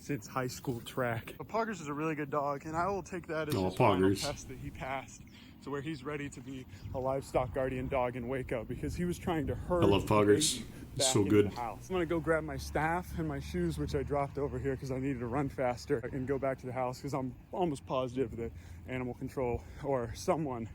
[SPEAKER 2] since high school track. But Poggers is a really good dog, and I will take that as his final test that he passed, to where he's ready to be a livestock guardian dog in Waco, because he was trying to herd.
[SPEAKER 1] I love Poggers. It's so good.
[SPEAKER 2] I'm gonna go grab my staff and my shoes, which I dropped over here because I needed to run faster, and go back to the house because I'm almost positive that animal control or someone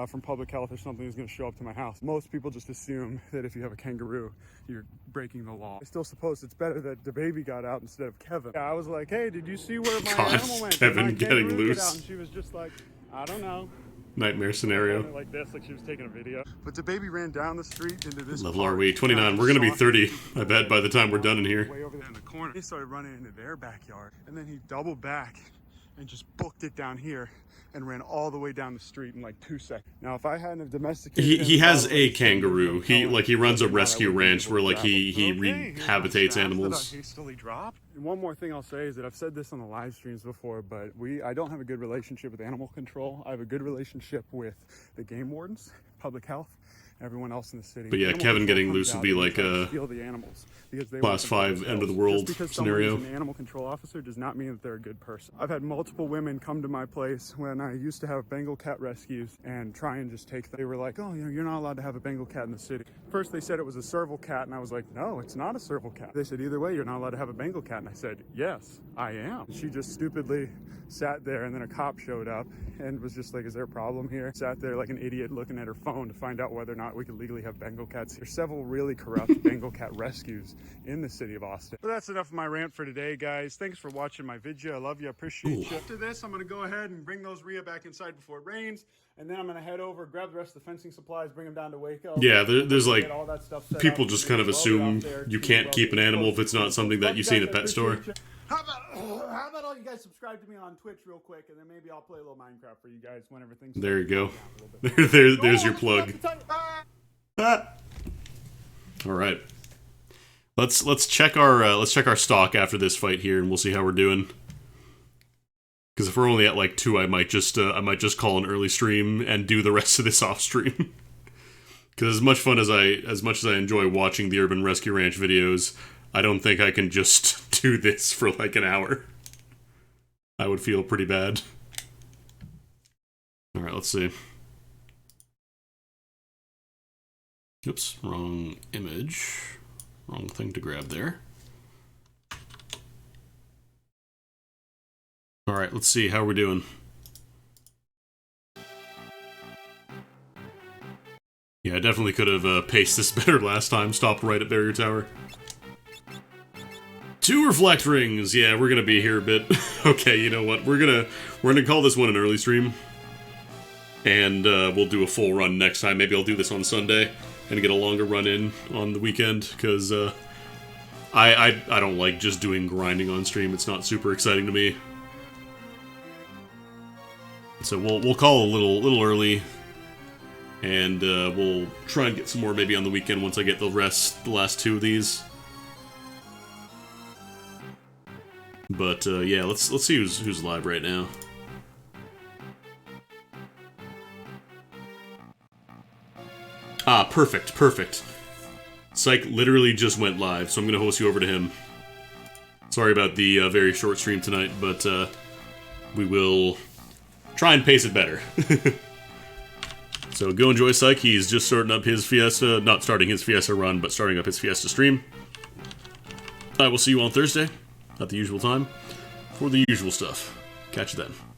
[SPEAKER 2] from public health or something is going to show up to my house. Most people just assume that if you have a kangaroo, you're breaking the law. I still suppose it's better that the baby got out instead of Kevin. Yeah, I was like, hey, did you see where my animal went?
[SPEAKER 1] Kevin getting loose.
[SPEAKER 2] And she was just like, I don't know.
[SPEAKER 1] Nightmare scenario.
[SPEAKER 2] Like this, like she was taking a video. But the baby ran down the street into this
[SPEAKER 1] level are we? 29. We're going to be 30, I bet, by the time we're done in here.
[SPEAKER 2] Way over there in the corner. He started running into their backyard, and then he doubled back and just booked it down here and ran all the way down the street in like 2 seconds. Now, if I hadn't have domesticated
[SPEAKER 1] he has a kangaroo. He runs a rescue ranch where like he rehabilitates animals.
[SPEAKER 2] Hastily dropped. And one more thing I'll say is that I've said this on the live streams before, but I don't have a good relationship with animal control. I have a good relationship with the game wardens, public health, everyone else in the city.
[SPEAKER 1] But yeah, Kevin getting loose would be like a class 5 end of the world scenario.
[SPEAKER 2] An animal control officer does not mean that they're a good person. I've had multiple women come to my place when I used to have Bengal cat rescues and try and just take them. They were like, oh, you're not allowed to have a Bengal cat in the city. First they said it was a serval cat, and I was like, no, it's not a serval cat. They said, either way, you're not allowed to have a Bengal cat. And I said, yes, I am. She just stupidly sat there, and then a cop showed up and was just like, is there a problem here? Sat there like an idiot looking at her phone to find out whether or not we could legally have Bengal cats. There's several really corrupt Bengal cat rescues in the city of Austin. But that's enough of my rant for today, guys. Thanks for watching my video. I love you. I appreciate you. After this, I'm going to go ahead and bring those Rhea back inside before it rains, and then I'm going to head over, grab the rest of the fencing supplies, bring them down to Waco.
[SPEAKER 1] Yeah, there's like, people just kind of assume you can't keep an animal if it's not something that you see in a pet store.
[SPEAKER 2] How about all you guys subscribe to me on Twitch real quick, and then maybe I'll play a little Minecraft for you guys whenever things.
[SPEAKER 1] There you go. There's your plug. All right. Let's check our stock after this fight here, and we'll see how we're doing. Because if we're only at like 2, I might just call an early stream and do the rest of this off stream. Because as much as I enjoy watching the Urban Rescue Ranch videos, I don't think I can just do this for like an hour. I would feel pretty bad. All right, let's see. Oops, wrong image. Wrong thing to grab there. Alright, let's see how we're doing. Yeah, I definitely could have paced this better last time. Stopped right at Barrier Tower. 2 reflect rings! Yeah, we're gonna be here a bit. Okay, you know what? We're gonna call this one an early stream. And we'll do a full run next time. Maybe I'll do this on Sunday and get a longer run in on the weekend, because I don't like just doing grinding on stream. It's not super exciting to me. So we'll call a little early, and we'll try and get some more maybe on the weekend once I get the last 2 of these. But yeah, let's see who's live right now. Ah, perfect, perfect. Psych literally just went live, so I'm gonna host you over to him. Sorry about the very short stream tonight, but we will try and pace it better. So go enjoy Psych. He's just starting up his Fiesta, not starting his Fiesta run, but starting up his Fiesta stream. I will see you on Thursday, at the usual time, for the usual stuff. Catch you then.